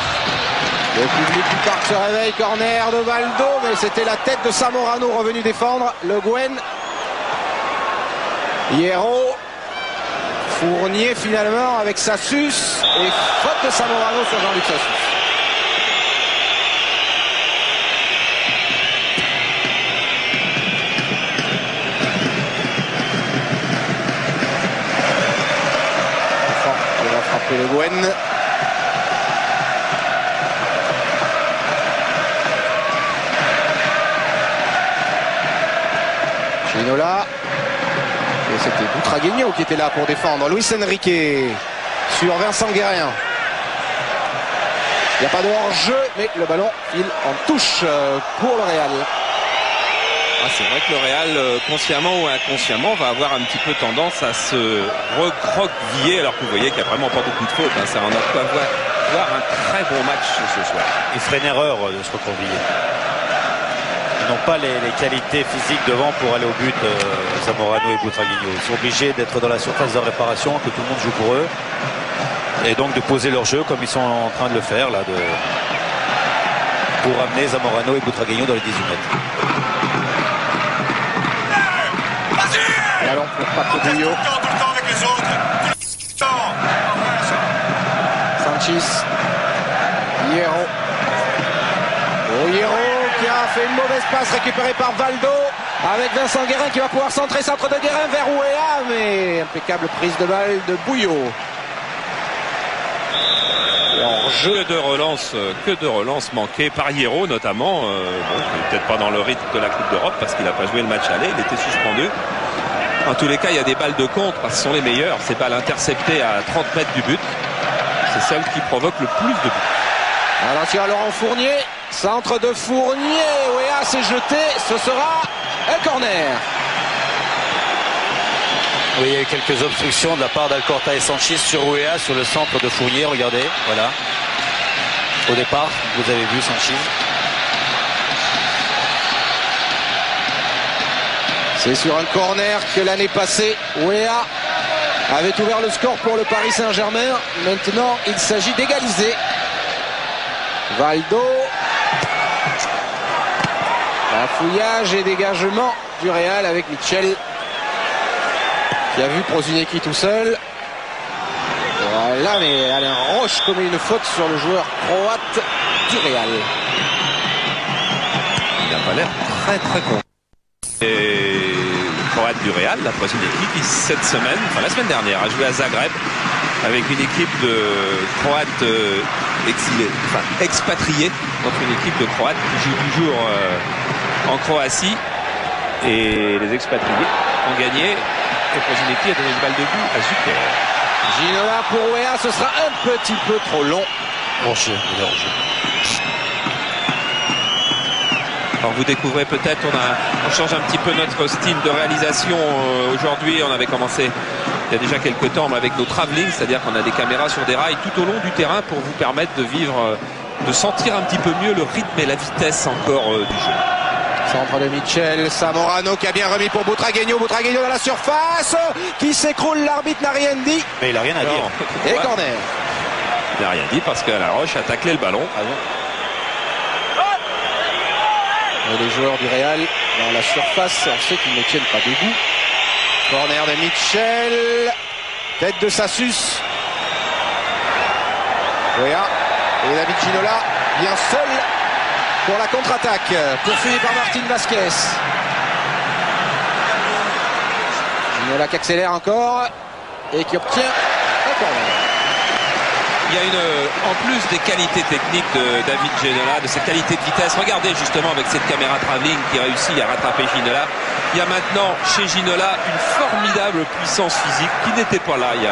Le public du parc se réveille, corner de Valdo, mais c'était la tête de Zamorano revenu défendre. Le Guen. Hierro. Fournier finalement avec Sassus. Et faute de Zamorano sur Jean-Luc Sassus. Il va frapper le Guen. Ginola. Et c'était Butragueño qui était là pour défendre. Luis Enrique sur Vincent Guérin. Il n'y a pas de hors-jeu, mais le ballon file en touche pour le Real. Ah, c'est vrai que le Real, consciemment ou inconsciemment, va avoir un petit peu tendance à se recroqueviller, alors que vous voyez qu'il n'y a vraiment pas beaucoup de fautes. Hein. Ça en a quoi voir un très bon match ce soir. Il ferait une erreur de se recroqueviller. Ils n'ont pas les qualités physiques devant pour aller au but, Zamorano et Butragueño. Ils sont obligés d'être dans la surface de réparation, que tout le monde joue pour eux. Et donc de poser leur jeu comme ils sont en train de le faire là, pour amener Zamorano et Butragueño dans les 18 mètres. Ballon pour Paco Bouillot. Sanchis. Hierro. Hierro qui a fait une mauvaise passe récupérée par Valdo. Avec Vincent Guérin qui va pouvoir centrer, centre de Guérin vers Weah. Mais impeccable prise de balle de Bouillot. Que de relance manquées par Hierro notamment. Peut-être pas dans le rythme de la Coupe d'Europe parce qu'il n'a pas joué le match aller, il était suspendu. En tous les cas, il y a des balles de contre parce que ce sont les meilleures. Ces balles interceptées à 30 mètres du but, c'est celles qui provoquent le plus de buts. Attention à Laurent Fournier, centre de Fournier. Weah s'est jeté, ce sera un corner. Oui, il y a eu quelques obstructions de la part d'Alcorta et Sanchis sur Weah, sur le centre de Fournier. Regardez, voilà. Au départ, vous avez vu Sanchis. C'est sur un corner que l'année passée, Weah avait ouvert le score pour le Paris Saint-Germain. Maintenant, il s'agit d'égaliser. Valdo. Fouillage et dégagement du Real avec Mitchell qui a vu Prosinecki tout seul. Voilà, mais Alain Roche commet une faute sur le joueur croate du Real. Il n'a pas l'air très content. Et le croate du Real, la prochaine équipe, qui cette semaine, enfin la semaine dernière, a joué à Zagreb avec une équipe de Croates exilés, enfin expatriés, contre une équipe de Croates qui joue toujours en Croatie. Et les expatriés ont gagné. Et Prosinecki a donné une balle de but à Zucker. Ginola pour Weah, ce sera un petit peu trop long. Alors vous découvrez peut-être, on change un petit peu notre style de réalisation aujourd'hui. On avait commencé il y a déjà quelques temps avec nos travelling, c'est-à-dire qu'on a des caméras sur des rails tout au long du terrain pour vous permettre de vivre, de sentir un petit peu mieux le rythme et la vitesse encore du jeu. Centre de Mitchell, Zamorano qui a bien remis pour Butragueño. Butragueño dans la surface, qui s'écroule, l'arbitre n'a rien dit. Mais il n'a rien à dire. Et corner. Il n'a rien dit parce que la Roche a taclé le ballon. Et les joueurs du Real dans la surface, on sait qu'ils ne tiennent pas debout. Corner de Mitchell, tête de Sassus. Weah et David Ginola bien seul pour la contre-attaque, poursuivi par Martin Vasquez. Ginola qui accélère encore et qui obtient un corner. Il y a en plus des qualités techniques de David Ginola, de ses qualités de vitesse. Regardez justement avec cette caméra travelling qui réussit à rattraper Ginola. Il y a maintenant chez Ginola une formidable puissance physique qui n'était pas là il y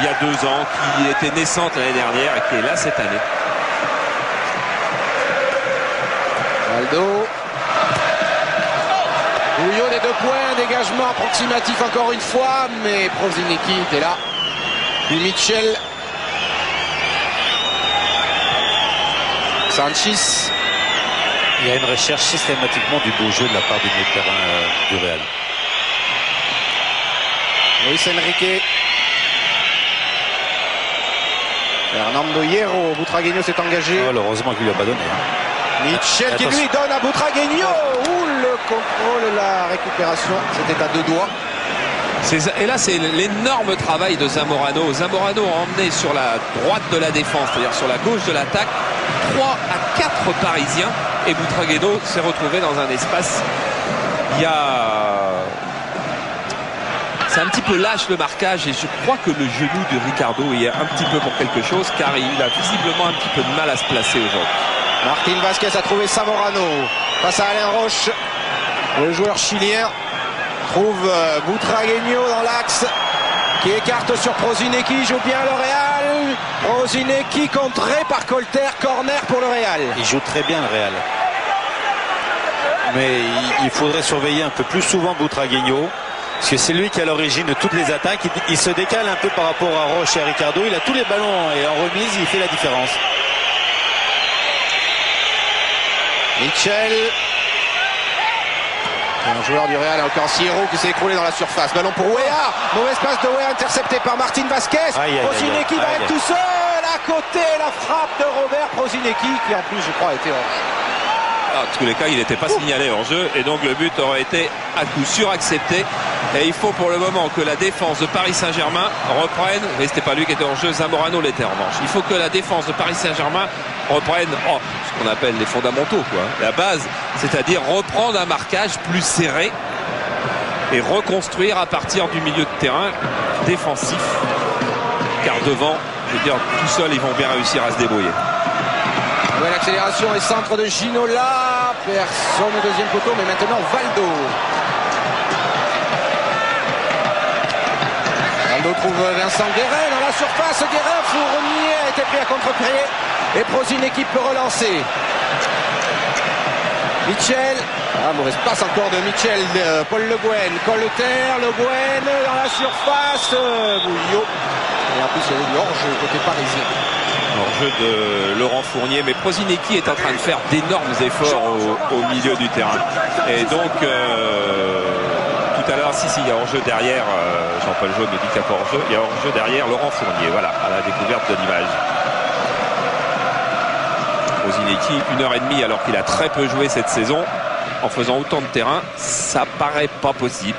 a 2 ans, qui était naissante l'année dernière et qui est là cette année. Aldo. Bouillon des 2 points, dégagement approximatif encore une fois, mais Prosinecki était là. Puis Mitchell. Sanchez. Il y a une recherche systématiquement du beau jeu de la part du milieu de terrain du Real. Luis Enrique. Fernando Hierro. Butragueño s'est engagé. Oh, heureusement qu'il ne lui a pas donné. Mitchell qui lui donne à Butragueño. Ouh, le contrôle, la récupération. C'était à 2 doigts. Et là, c'est l'énorme travail de Zamorano. Zamorano a emmené sur la droite de la défense, c'est-à-dire sur la gauche de l'attaque, 3 à 4 Parisiens. Et Butragueño s'est retrouvé dans un espace. C'est un petit peu lâche le marquage et je crois que le genou de Ricardo est un petit peu pour quelque chose car il a visiblement un petit peu de mal à se placer aujourd'hui. Martin Vasquez a trouvé Zamorano face à Alain Roche. Le joueur chilien trouve Butragueño dans l'axe qui écarte sur Prosinecki, joue bien le Real. Prosinecki contré par Colter, corner pour le Real. Il joue très bien le Real. Mais il faudrait surveiller un peu plus souvent Butragueño, parce que c'est lui qui est à l'origine de toutes les attaques. Il se décale un peu par rapport à Roche et à Ricardo. Il a tous les ballons et en remise, il fait la différence. Mitchell. Un joueur du Real, encore Sierro qui s'est écroulé dans la surface. Ballon pour Weah. Mauvaise passe de Weah intercepté par Martin Vasquez. Prosinecki va être tout seul. À côté, la frappe de Robert Prosinecki qui en plus, je crois, a été hors. En tous les cas, il n'était pas signalé hors jeu et donc le but aurait été à coup sûr accepté. Et il faut pour le moment que la défense de Paris Saint-Germain reprenne. Mais c'était pas lui qui était en jeu, Zamorano l'était en revanche. Il faut que la défense de Paris Saint-Germain reprenne ce qu'on appelle les fondamentaux, quoi. La base, c'est-à-dire reprendre un marquage plus serré et reconstruire à partir du milieu de terrain défensif. Car devant, je veux dire, tout seul, ils vont bien réussir à se débrouiller. Nouvelle accélération et centre de Ginola. Personne au deuxième poteau, mais maintenant Valdo. Valdo trouve Vincent Guérin dans la surface. Guérin, Fournier a été pris à contre-pied. Et Prosinecki peut relancer. Mitchell. Mauvaise passe encore de Mitchell. Paul Le Guen. Colter, Le Guen dans la surface. Bouillot. Et en plus, il y avait du hors-jeu côté parisien. Hors-jeu de Laurent Fournier. Mais Prosinecki est en train de faire d'énormes efforts au milieu du terrain. Et donc, tout à l'heure, il y a hors-jeu derrière. Jean-Paul Jaune me dit qu'il n'y a pas hors-jeu. Il y a hors-jeu derrière Laurent Fournier. Voilà, à la découverte de l'image. Prosinecki, 1h30 alors qu'il a très peu joué cette saison. en faisant autant de terrain, ça paraît pas possible.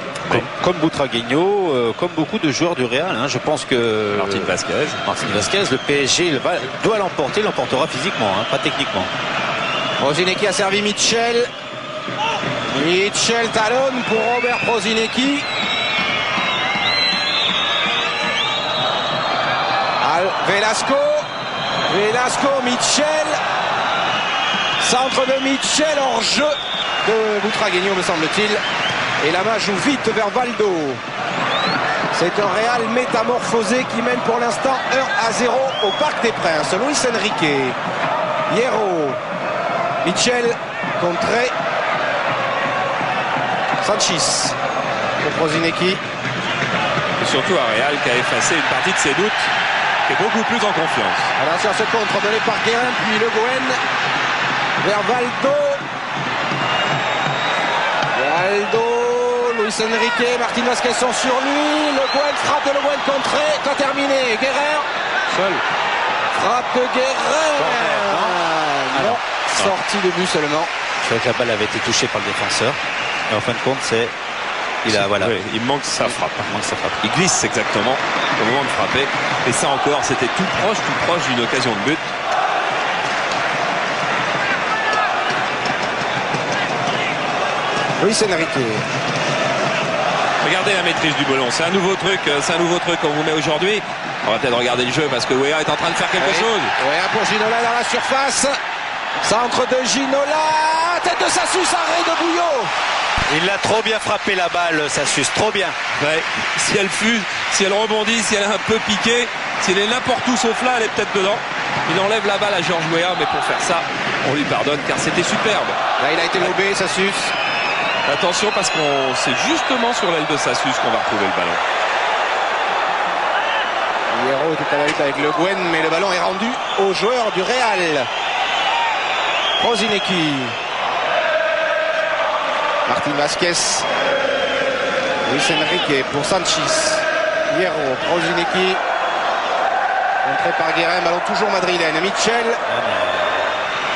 Comme Butragueño, comme beaucoup de joueurs du Real, hein, je pense que Martin Vasquez, le PSG doit l'emporter, l'emportera physiquement, hein, pas techniquement. Prosinecki a servi Mitchell. Mitchell talonne pour Robert Prosinecki. Velasco, Mitchell. Centre de Mitchell, hors jeu de Butragueño, me semble-t-il. Et la main joue vite vers Valdo. C'est un Real métamorphosé qui mène pour l'instant 1-0 au Parc des Princes. Luis Enrique, Hierro, Mitchell, contré. Sanchis pour Prosinecki. Et surtout un Real qui a effacé une partie de ses doutes, qui est beaucoup plus en confiance. Attention à ce contre donné par Guérin, puis Le Gouen vers Valdo. Luis Enrique, Martin Vasquez sont sur lui. Le Gouen, frappe de Le Gouen contré. Temps terminé. Guérin. Seul. Frappe de Guérin. Non. Sortie de but seulement. Je crois que la balle avait été touchée par le défenseur. Et en fin de compte, voilà. Oui, il manque sa frappe. Il glisse exactement au moment de frapper. Et ça encore, c'était tout proche d'une occasion de but. Luis Enrique. Regardez la maîtrise du ballon. C'est un nouveau truc qu'on vous met aujourd'hui. On va peut-être regarder le jeu parce que Weah est en train de faire quelque chose. Weah pour Ginola dans la surface. Centre de Ginola. Tête de Sassus, arrêt de Bouillot. Il l'a trop bien frappé la balle, Sassus, trop bien. Ouais. Si elle fuse, si elle rebondit, si elle est un peu piquée, si elle est n'importe où sauf là, elle est peut-être dedans. Il enlève la balle à Georges Weah, mais pour faire ça, on lui pardonne car c'était superbe. Là, il a été lobé, Sassus. Attention parce qu'on c'est justement sur l'aile de Sassus qu'on va retrouver le ballon. Hierro était à la lutte avec Le Gouen, mais le ballon est rendu aux joueurs du Real. Prosinecki. Martin Vasquez. Luis Enrique pour Sanchis. Hierro, Prosinecki. Contré par Guérin, ballon toujours madrilène. Mitchell.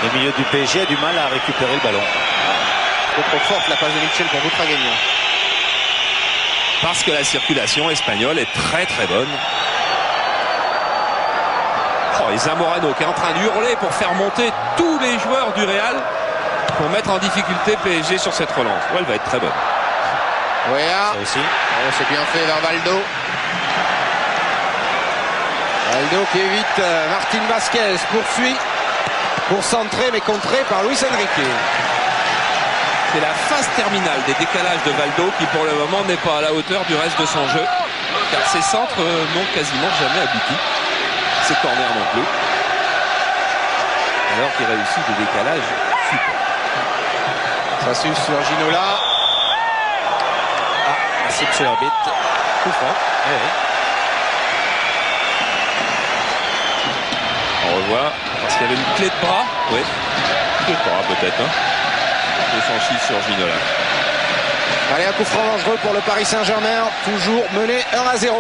Le milieu du PSG a du mal à récupérer le ballon. Trop forte la passe de Mitchell pour Butragueño. Parce que la circulation espagnole est très bonne. Oh, et Zamorano qui est en train de hurler pour faire monter tous les joueurs du Real pour mettre en difficulté PSG sur cette relance. Ouais, elle va être très bonne. Weah. Ça aussi. Oh, c'est bien fait vers Valdo. Valdo qui évite Martin Vasquez, poursuit pour centrer, mais contré par Luis Enrique. C'est la phase terminale des décalages de Valdo qui pour le moment n'est pas à la hauteur du reste de son jeu. Car ses centres n'ont quasiment jamais abouti. Ses corners non plus. Alors qu'il réussit des décalages super. Ça suit sur Ginola. C'est monsieur l'arbitre. Coup franc. On revoit. Parce qu'il y avait une clé de bras. Oui. Clé de bras peut-être. Hein. De Sanchis sur Ginola. Allez, un coup franc dangereux pour le Paris Saint-Germain. Toujours mené 1-0.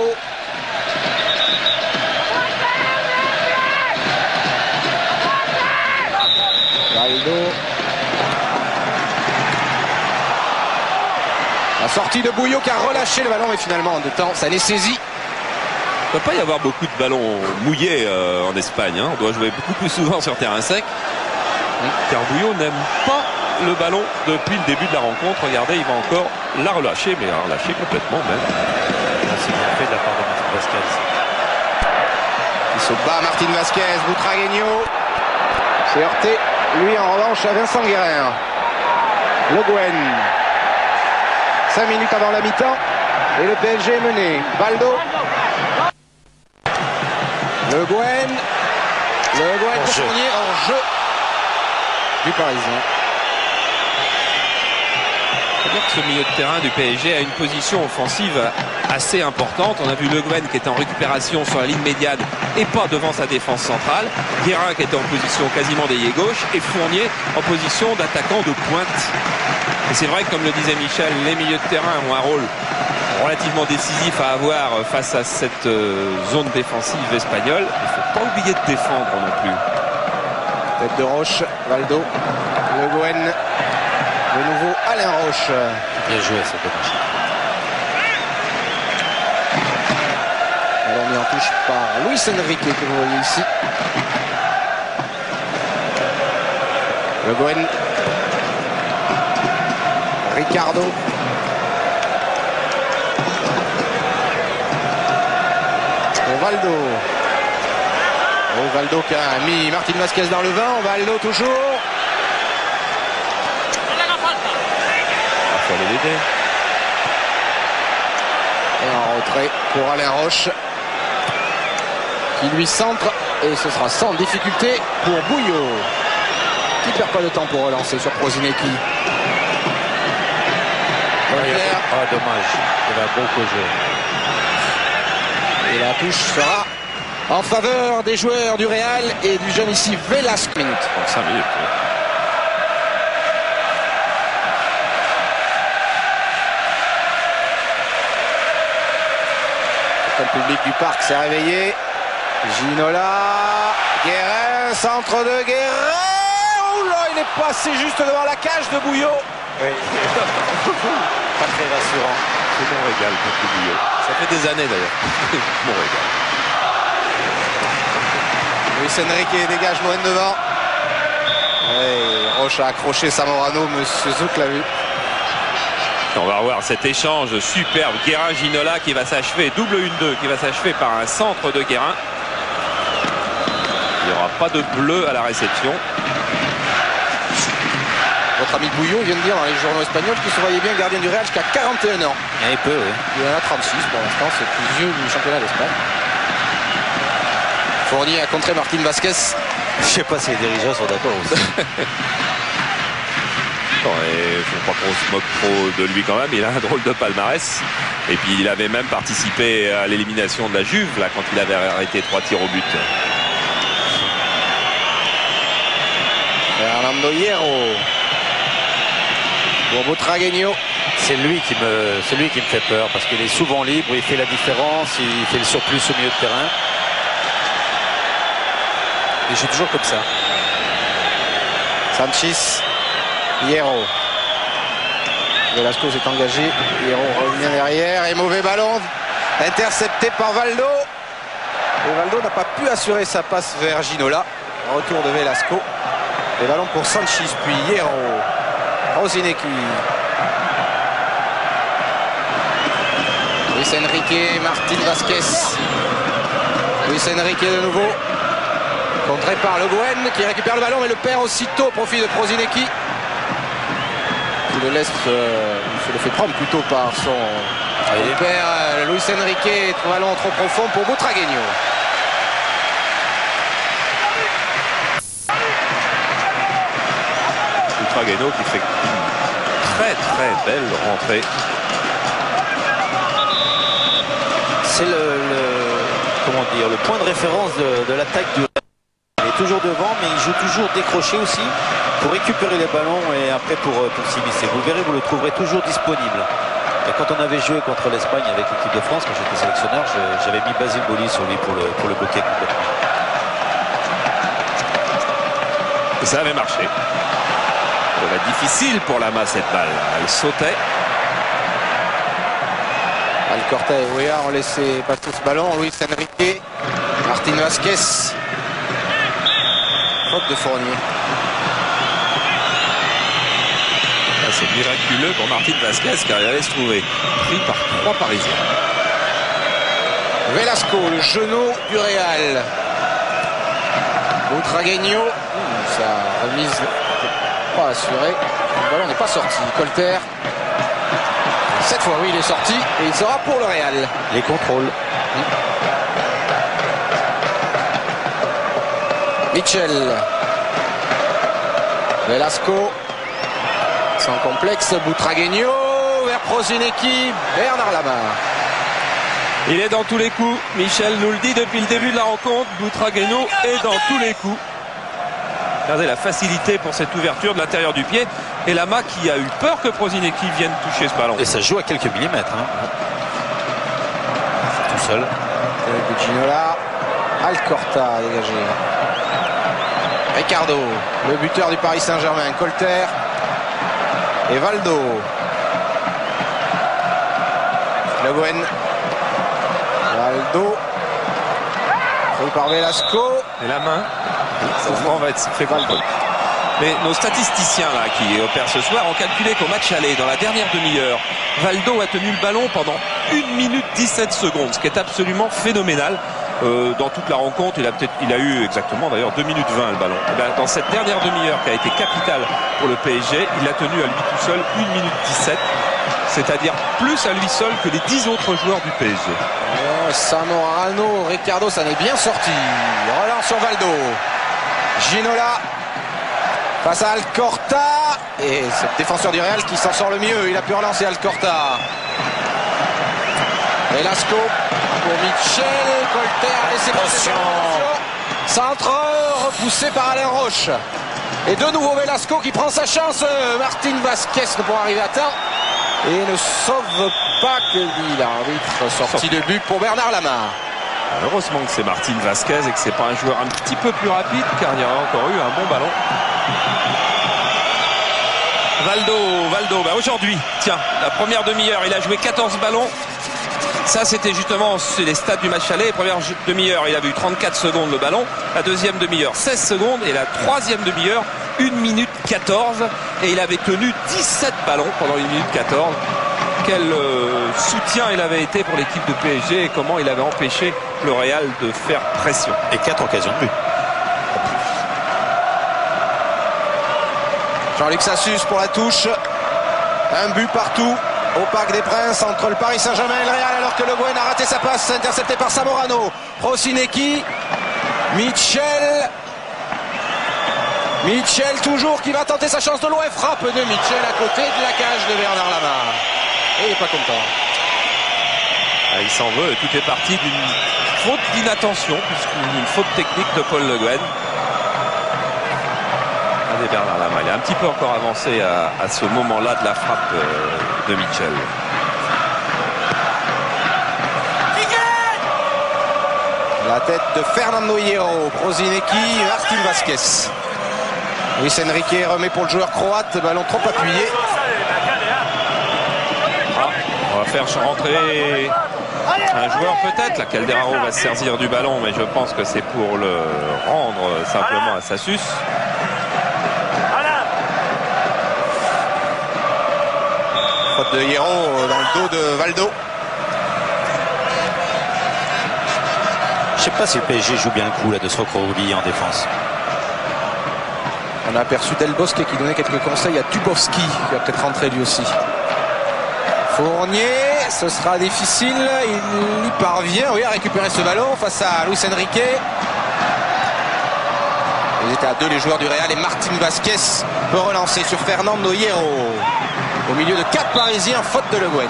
Valdo. La sortie de Bouillot qui a relâché le ballon, mais finalement en deux temps, ça l'est saisi. Il ne peut pas y avoir beaucoup de ballons mouillés en Espagne. Hein. On doit jouer beaucoup plus souvent sur terrain sec. Car Bouillot n'aime pas le ballon depuis le début de la rencontre. Regardez, il va encore la relâcher, mais la relâcher complètement même. C'est bien fait de la part de Martin Vasquez. Il se bat Martin Vasquez, Butragueño. C'est heurté, lui en revanche, à Vincent Guérin. Le Gouen. 5 minutes avant la mi-temps. Et le PSG est mené. Valdo. Le Gouen. Le Gouen pour Fournier en jeu du Parisien. C'est-à-dire que ce milieu de terrain du PSG a une position offensive assez importante. On a vu Le Gouen qui était en récupération sur la ligne médiane et pas devant sa défense centrale. Guérin qui était en position quasiment d'ailier gauche et Fournier en position d'attaquant de pointe. Et c'est vrai que comme le disait Michel, les milieux de terrain ont un rôle relativement décisif à avoir face à cette zone défensive espagnole. Il ne faut pas oublier de défendre non plus. Tête de Roche, Valdo. Le Gouen. De nouveau Alain Roche. Bien joué, c'est dommage. Alors mis en touche par Luis Enrique que vous voyez ici. Le Gouen. Ricardo. Ovaldo. Ovaldo qui a mis Martin Vasquez dans le vent. Ovaldo toujours. Il faut aller l'aider. Et en retrait pour Alain Roche. Qui lui centre. Et ce sera sans difficulté pour Bouillot. Qui perd pas de temps pour relancer sur Prosinecki. Ah, dommage. Il va beaucoup jouer. Et la touche sera en faveur des joueurs du Real et du jeune ici Velasco. 5 minutes. Le public du parc s'est réveillé. Ginola, Guérin, centre de Guérin. Oh là, il est passé juste devant la cage de Bouillot. Oui. Pas très rassurant. C'est mon régal contre Bouillot. Ça fait des années d'ailleurs. Mon régal. Luis Enrique dégage loin devant. Et Roche a accroché Zamorano, monsieur Zouk l'a vu. On va revoir cet échange superbe. Guérin-Ginola qui va s'achever, double 1-2, qui va s'achever par un centre de Guérin. Il n'y aura pas de bleu à la réception. Votre ami Bouillot vient de dire dans les journaux espagnols qu'il se voyait bien gardien du Real jusqu'à 41 ans. Il peut, oui. Il en a 36 pour l'instant, c'est le plus vieux du championnat d'Espagne. Fournier a contré Martin Vasquez. Je sais pas si les dirigeants sont d'accord aussi. Il ne faut pas qu'on se moque trop de lui quand même. Il a un drôle de palmarès. Et puis il avait même participé à l'élimination de la Juve là, quand il avait arrêté 3 tirs au but. Fernando Hierro. Pour Butragueño. C'est lui qui me fait peur parce qu'il est souvent libre, il fait la différence, il fait le surplus au milieu de terrain. Il joue toujours comme ça. Sanchis. Hierro. Velasco s'est engagé. Hierro revient derrière et mauvais ballon. Intercepté par Valdo. Et Valdo n'a pas pu assurer sa passe vers Ginola. Retour de Velasco. Les ballons pour Sanchis puis Hierro. Prosinecki. Luis Enrique, Martin Vasquez. Luis Enrique de nouveau. Contré par Le Gouen qui récupère le ballon mais le perd aussitôt au profit de Prosinecki. Qui le laisse, se le fait prendre plutôt par son père. Luis Enrique trouve un ballon trop profond pour Butragueño. Butragueño qui fait une très très belle rentrée. C'est comment dire, le point de référence de l'attaque du Real. Il est toujours devant, mais il joue toujours décroché aussi pour récupérer les ballons et après pour s'immiscer. Vous verrez, vous le trouverez toujours disponible. Et quand on avait joué contre l'Espagne avec l'équipe de France, quand j'étais sélectionneur, j'avais mis Basile Boli sur lui pour le bloquer complètement. Et ça avait marché. Ça va être difficile pour Lama cette balle. Elle sautait. Alcorta et Ouéa ont laissé passer ce ballon. Luis Enrique, Martin Vasquez. Faute de Fournier. C'est miraculeux pour Martin Vasquez car il allait se trouver pris par 3 Parisiens. Velasco, le genou du Real. Butragueño. Sa remise n'est pas assurée. Le ballon n'est pas sorti. Colter. Cette fois, oui, il est sorti et il sera pour le Real. Les contrôles. Michel. Velasco. Sans complexe. Butragueño vers Prosinecki. Bernard Lama. Il est dans tous les coups. Michel nous le dit depuis le début de la rencontre. Butragueño est dans tous les coups. Regardez la facilité pour cette ouverture de l'intérieur du pied. Et Lama qui a eu peur que Prosinecki vienne toucher ce ballon. Et ça joue à quelques millimètres. Hein. Tout seul. Ginola. Alcorta a dégagé. Ricardo, le buteur du Paris Saint-Germain. Colter. et Valdo. Le Gouen. Valdo. Pris par Velasco. Et la main, ce mouvement va être fait contre. Mais nos statisticiens là qui opèrent ce soir ont calculé qu'au match aller, dans la dernière demi-heure, Valdo a tenu le ballon pendant 1 minute 17 secondes, ce qui est absolument phénoménal. Dans toute la rencontre, il a eu exactement d'ailleurs 2 minutes 20 le ballon. Et bien, dans cette dernière demi-heure qui a été capitale pour le PSG, il a tenu à lui tout seul 1 minute 17, c'est-à-dire plus à lui seul que les 10 autres joueurs du PSG. Zamorano, Ricardo, ça n'est bien sorti. Relance sur Valdo. Ginola face à Alcorta. Et c'est le défenseur du Real qui s'en sort le mieux. Il a pu relancer Alcorta. Velasco pour Mitchell. Colter a laissé passer. Centre repoussé par Alain Roche. Et de nouveau Velasco qui prend sa chance. Martin Vasquez ne pourra arriver à temps. Et ne sauve pas, que dit l'arbitre. Sortie de but pour Bernard Lama. Heureusement que c'est Martin Vasquez et que c'est pas un joueur un petit peu plus rapide, car il y aurait encore eu un bon ballon. Valdo, bah aujourd'hui, tiens, la première demi-heure, il a joué 14 ballons. Ça, c'était justement les stats du match aller. La première demi-heure, il avait eu 34 secondes le ballon. La deuxième demi-heure, 16 secondes. Et la troisième demi-heure, 1 minute 14. Et il avait tenu 17 ballons pendant 1 minute 14. Quel soutien il avait été pour l'équipe de PSG et comment il avait empêché le Real de faire pression. Et 4 occasions de but. Jean-Luc Sassus pour la touche. Un but partout au Parc des Princes entre le Paris Saint-Germain et le Real, alors que Le Gouen a raté sa passe, intercepté par Zamorano. Prosinecki, Mitchell toujours qui va tenter sa chance de loin. Frappe de Mitchell à côté de la cage de Bernard Lama. Et il n'est pas content. Il s'en veut, tout est parti d'une faute d'inattention, puisqu'une faute technique de Paul Le Gouen. Bernard Lama, il est un petit peu encore avancé à ce moment-là de la frappe de Mitchell. La tête de Fernando Hierro, Prosinecki, Martin Vasquez. Luis Enrique remet pour le joueur croate, ballon trop appuyé. On va faire rentrer un joueur peut-être. La Calderaro va se servir du ballon, mais je pense que c'est pour le rendre simplement à Sassus. Faute de Hierro dans le dos de Valdo. Je sais pas si le PSG joue bien le coup là de se recroqueviller en défense. On a aperçu Del Bosque qui donnait quelques conseils à Dubowski, qui va peut-être rentrer lui aussi. Fournier, ce sera difficile, il y parvient, oui, à récupérer ce ballon face à Luis Enrique. Ils étaient à deux les joueurs du Real et Martin Vasquez peut relancer sur Fernando Hierro. Au milieu de 4 Parisiens, faute de Le Gouen.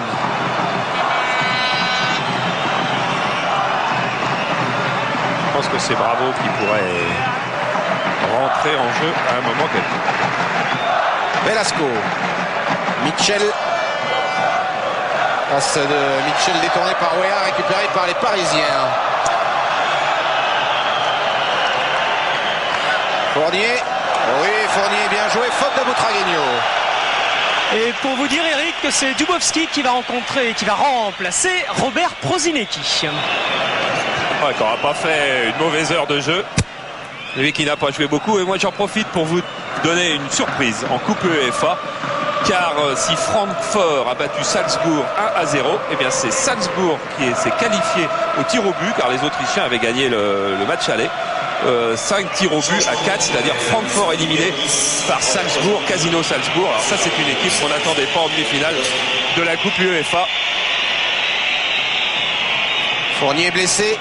Je pense que c'est Bravo qui pourrait rentrer en jeu à un moment quelconque. Velasco. Mitchell. Passe de Mitchell détourné par Weah, récupéré par les Parisiens. Fournier. Oui, Fournier bien joué. Faute de Butragueño. Et pour vous dire, Eric, que c'est Dubowski qui va remplacer Robert Prosinecki. Ouais, qui n'aura pas fait une mauvaise heure de jeu. Lui qui n'a pas joué beaucoup. Et moi, j'en profite pour vous donner une surprise en Coupe UEFA. Car si Francfort a battu Salzbourg 1-0, eh bien c'est Salzbourg qui s'est qualifié au tir au but, car les Autrichiens avaient gagné le match aller. 5 tirs au but à 4, c'est-à-dire Francfort éliminé par Salzbourg, Casino Salzbourg. Alors ça, c'est une équipe qu'on n'attendait pas en demi-finale de la Coupe UEFA. Fournier blessé,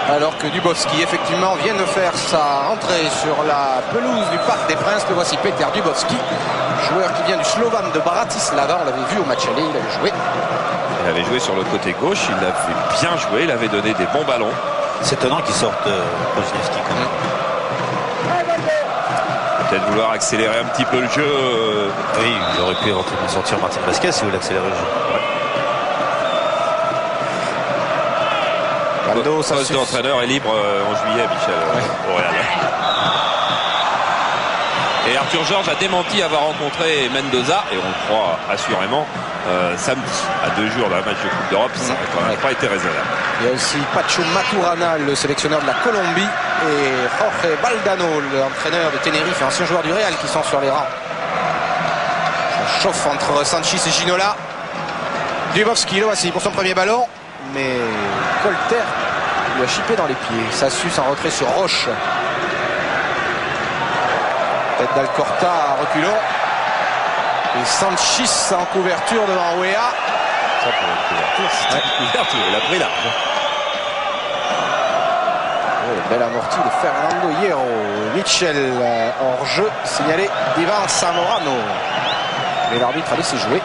alors que Dubowski effectivement vient de faire sa rentrée sur la pelouse du Parc des Princes. Le voici, Peter Dubowski, joueur qui vient du Slovan de Bratislava. On l'avait vu au match aller, il avait joué. Il avait joué sur le côté gauche, il avait bien joué, il avait donné des bons ballons. C'est étonnant qu'il sorte Prosinecki quand même. Peut-être vouloir accélérer un petit peu le jeu. Oui, il aurait pu éventuellement sortir Martin Vasquez si vous voulez accélérer le jeu. Ouais. Le poste d'entraîneur est libre en juillet, Michel, au Real. Et Arthur Georges a démenti avoir rencontré Mendoza, et on le croit assurément, samedi, à 2 jours d'un match de Coupe d'Europe. Ça n'a quand même pas été raisonnable. Il y a aussi Pacho Maturana, le sélectionneur de la Colombie, et Jorge Valdano, l'entraîneur de Tenerife, ancien joueur du Real, qui sont sur les rangs. Ça chauffe entre Sanchis et Ginola. Dubovski, le voici pour son premier ballon, mais Colter lui a chippé dans les pieds. Ça suce en retrait sur Roche. Tête d'Alcorta à reculons. Et Sanchis en couverture devant Wea. Ça pour une couverture, c'est une couverture, il a pris large. Belle amortie de Fernando Hierro. Mitchell hors jeu, signalé d'Ivan Zamorano. Mais l'arbitre a laissé jouer.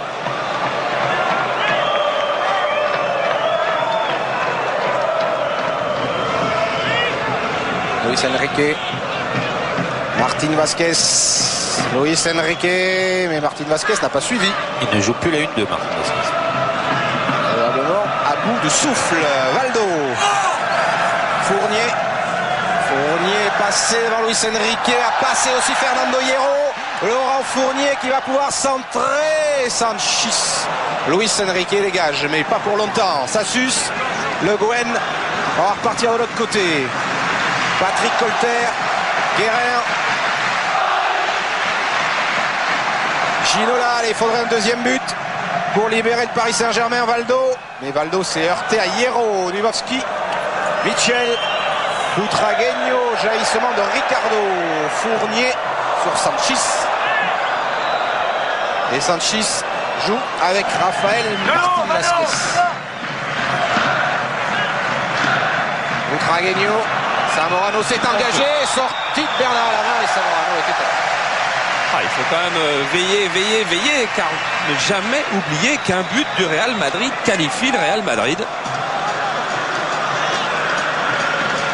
Luis Enrique. Martin Vasquez. Luis Enrique. Mais Martin Vasquez n'a pas suivi. Il ne joue plus la 1-2, Martin Vasquez. Probablement à bout de souffle. Valdo. Fournier. Fournier passé devant Luis Enrique. A passé aussi Fernando Hierro. Laurent Fournier qui va pouvoir centrer. Sanchis. Luis Enrique dégage, mais pas pour longtemps. Ça suce. Le Gouen. On va repartir de l'autre côté. Patrick Colter. Guérin. Ginola. Allez, il faudrait un deuxième but pour libérer le Paris Saint-Germain. Valdo. Mais Valdo s'est heurté à Hierro. Dubovski. Mitchell. Butragueño. Jaillissement de Ricardo. Fournier sur Sanchis. Et Sanchis joue avec Rafael Martin Vasquez. Butragueño. Zamorano s'est engagé. Sortie de Bernard Lama et Zamorano était à... Il faut quand même veiller, car ne jamais oublier qu'un but du Real Madrid qualifie le Real Madrid.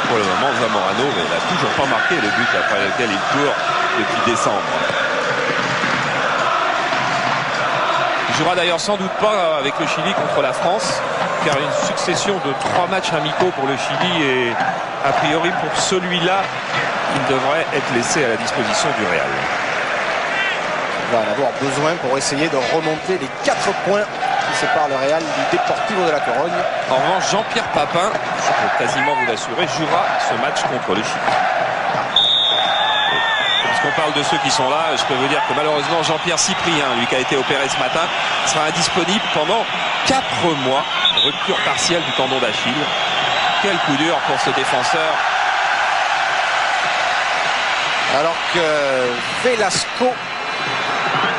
Pour le moment, Zamorano n'a toujours pas marqué le but après lequel il court depuis décembre. Il jouera d'ailleurs sans doute pas avec le Chili contre la France, car une succession de 3 matchs amicaux pour le Chili est a priori pour celui-là il devrait être laissé à la disposition du Real. Il va en avoir besoin pour essayer de remonter les 4 points qui séparent le Real du Deportivo de la Corogne. En revanche, Jean-Pierre Papin, je peux quasiment vous l'assurer, jouera ce match contre le Chili. Puisqu'on parle de ceux qui sont là, je peux vous dire que malheureusement Jean-Pierre Cyprien, lui qui a été opéré ce matin, sera indisponible pendant 4 mois. Rupture partielle du tendon d'Achille. Quel coup dur pour ce défenseur. Alors que Velasco,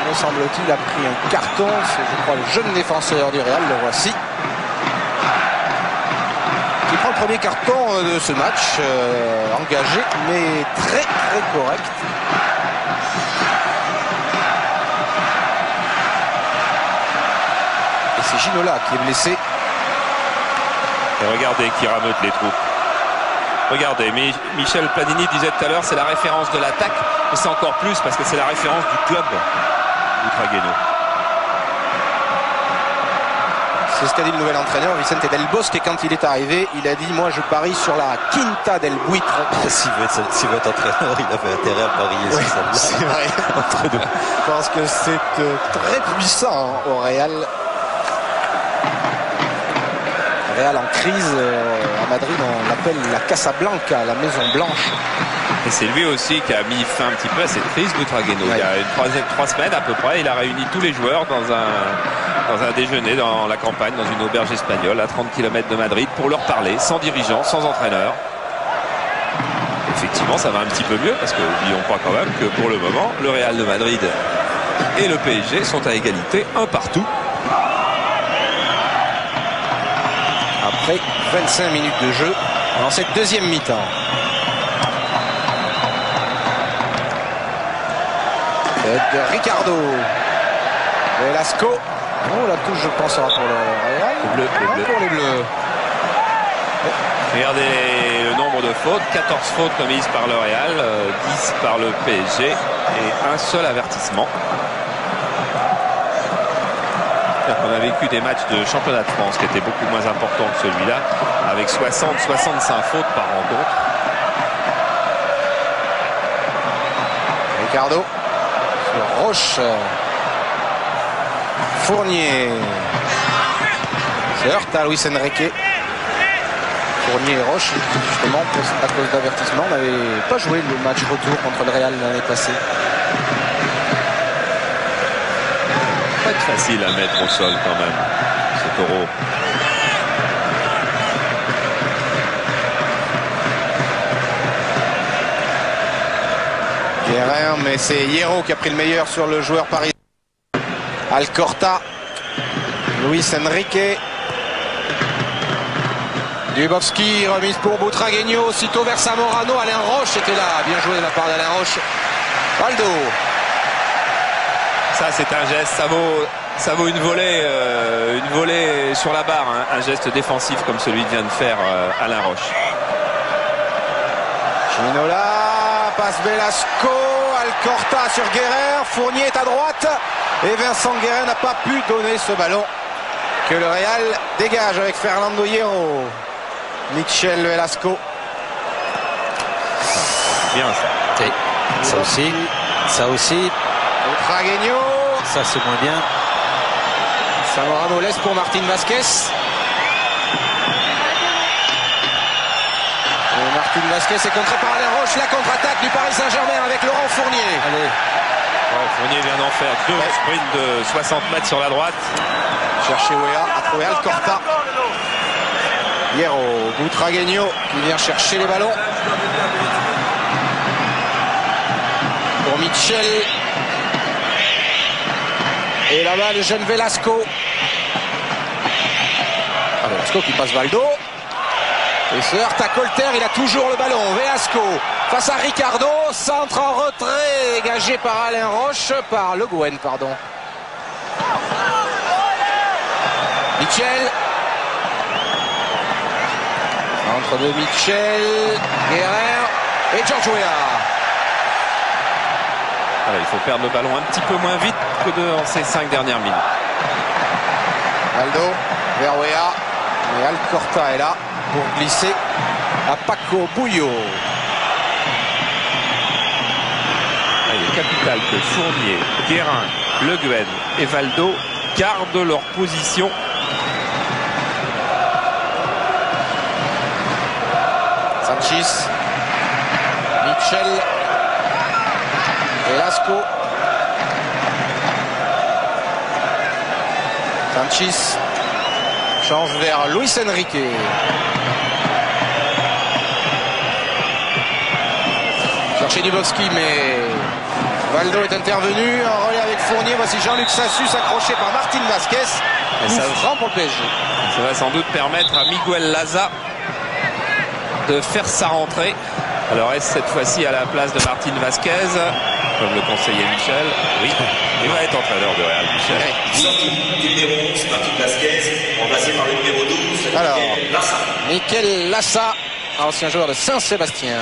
me semble-t-il, a pris un carton. C'est, je crois, le jeune défenseur du Real, le voici. Qui prend le premier carton de ce match, engagé, mais très correct. Et c'est Ginola qui est blessé. Et regardez qui rameute les troupes. Regardez, Michel Planini disait tout à l'heure, c'est la référence de l'attaque, mais c'est encore plus parce que c'est la référence du club Butragueño. C'est ce qu'a dit le nouvel entraîneur Vicente Del Bosque, et quand il est arrivé, il a dit « Moi je parie sur la Quinta del Buitre ». S'il veut être entraîneur, il avait intérêt à parier sur celle-là. C'est vrai. Entre nous. Je pense que c'est très puissant au Real. Real en crise, à Madrid on l'appelle la Casablanca, la Maison Blanche. Et c'est lui aussi qui a mis fin un petit peu à cette crise, Butragueño. Ouais. Il y a 3 semaines à peu près, il a réuni tous les joueurs dans un déjeuner dans la campagne, dans une auberge espagnole à 30 km de Madrid, pour leur parler, sans dirigeant, sans entraîneur. Effectivement, ça va un petit peu mieux, parce que n'oublions pas quand même que pour le moment, le Real de Madrid et le PSG sont à égalité, un partout. Après 25 minutes de jeu dans cette deuxième mi-temps. De Ricardo. Velasco. Oh, la touche, je pense, sera pour le Real. Les Bleus. Pour les Bleus. Regardez le nombre de fautes, 14 fautes commises par le Real, 10 par le PSG et un seul avertissement. On a vécu des matchs de championnat de France qui étaient beaucoup moins importants que celui-là, avec 60-65 fautes par rencontre. Ricardo. sur Roche. Fournier se heurte à Luis Enrique. Fournier et Roche, justement, à cause d'avertissement, n'avaient pas joué le match retour contre le Real l'année passée. Pas être facile à mettre au sol quand même, ce taureau. Guérin, mais c'est Hierro qui a pris le meilleur sur le joueur parisien. Alcorta, Luis Enrique. Dubovski, remise pour Butragueño, aussitôt vers Zamorano. Alain Roche était là, bien joué de la part d'Alain Roche. Valdo. Ça c'est un geste, ça vaut une volée sur la barre, hein. Un geste défensif comme celui que vient de faire Alain Roche. Ginola, passe Velasco, Alcorta sur Guerrer, Fournier est à droite et Vincent Guerrer n'a pas pu donner ce ballon que le Real dégage avec Fernando Hierro. Michel Velasco. Bien ça. Oui. Ça aussi. Butragueño. Ça c'est moins bien. Zamorano laisse pour Martin Vasquez. Et Martin Vasquez est contré par Alain Roche. La contre-attaque du Paris Saint-Germain avec Laurent Fournier. Allez. Ouais, Fournier vient d'en faire deux sprints de 60 mètres sur la droite. Chercher Wea, a trouvé Alcorta. Hierro, Butragueño qui vient chercher les ballons. Pour Michel. Et là-bas le jeune Velasco. Velasco qui passe Valdo. Et se heurte à Colter, il a toujours le ballon. Velasco face à Ricardo. Centre en retrait, dégagé par Alain Roche, par Le Gouen, pardon. Michel. Entre de Michel, Guerrer et George Weah. Il faut perdre le ballon un petit peu moins vite que dans ces 5 dernières minutes. Valdo vers Weah. Et Alcorta est là pour glisser à Paco Bouillot. Il est capital que Fournier, Guérin, Le Gouen et Valdo gardent leur position. Sanchis, Michel, Velasco, Sanchis change vers Luis Enrique. Chercher Dubovski, mais Valdo est intervenu en relais avec Fournier. Voici Jean-Luc Sassus accroché par Martin Vasquez. Et ça franc pour le PSG. Ça va sans doute permettre à Miguel Laza de faire sa rentrée. Alors est-ce cette fois-ci à la place de Martin Vasquez, comme le conseillait Michel? Oui, il va être entraîneur de Real, Michel. Numéro 11, Martin Vasquez, remplacé par le numéro 12, Alors, Lassa. Mikel Lassa, ancien joueur de Saint-Sébastien.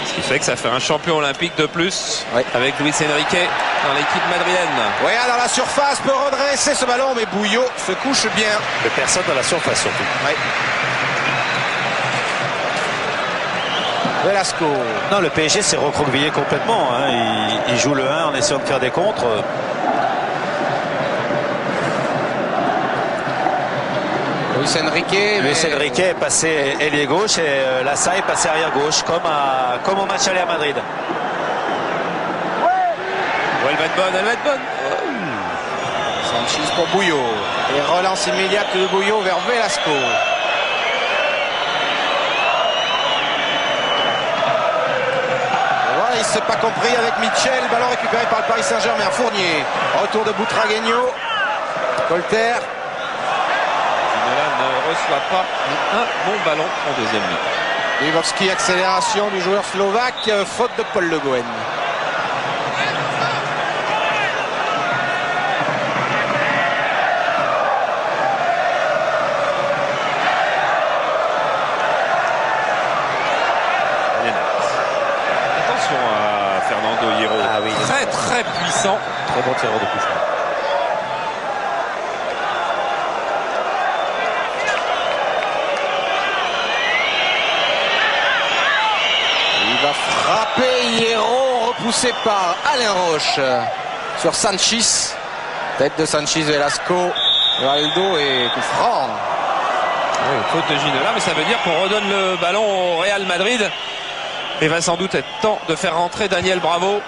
Ce qui fait que ça fait un champion olympique de plus, oui, avec Luis Enrique dans l'équipe madrienne. Ouais, dans la surface, peut redresser ce ballon, mais Bouillot se couche bien. Mais personne dans la surface surtout. Ouais. Velasco. Non, le PSG s'est recroquevillé complètement. Hein. Il joue le 1 en essayant de faire des contres. Luis Enrique est passé ailier gauche et Lassa est passé arrière gauche, comme au match aller à Madrid. Ouais, elle va être bonne, elle va être bonne. Sanchis pour Bouillot. Et relance immédiate de Bouillot vers Velasco. Voilà, il ne s'est pas compris avec Michel. Ballon récupéré par le Paris Saint-Germain. Fournier. Retour de Butragueño. Colter. Ne reçoit pas un bon ballon en deuxième mi-temps. Dubovski, accélération du joueur slovaque, faute de Paul Le Gouen. Attention à Fernando Hierro. Ah oui. Très très puissant. Très bon tireur de coup franc. Il va frapper Hierro, repoussé par Alain Roche sur Sanchis. Tête de Sanchis, Velasco, Valdo et coup franc. Oui, faute de Ginola, mais ça veut dire qu'on redonne le ballon au Real Madrid. Il va sans doute être temps de faire rentrer Daniel Bravo.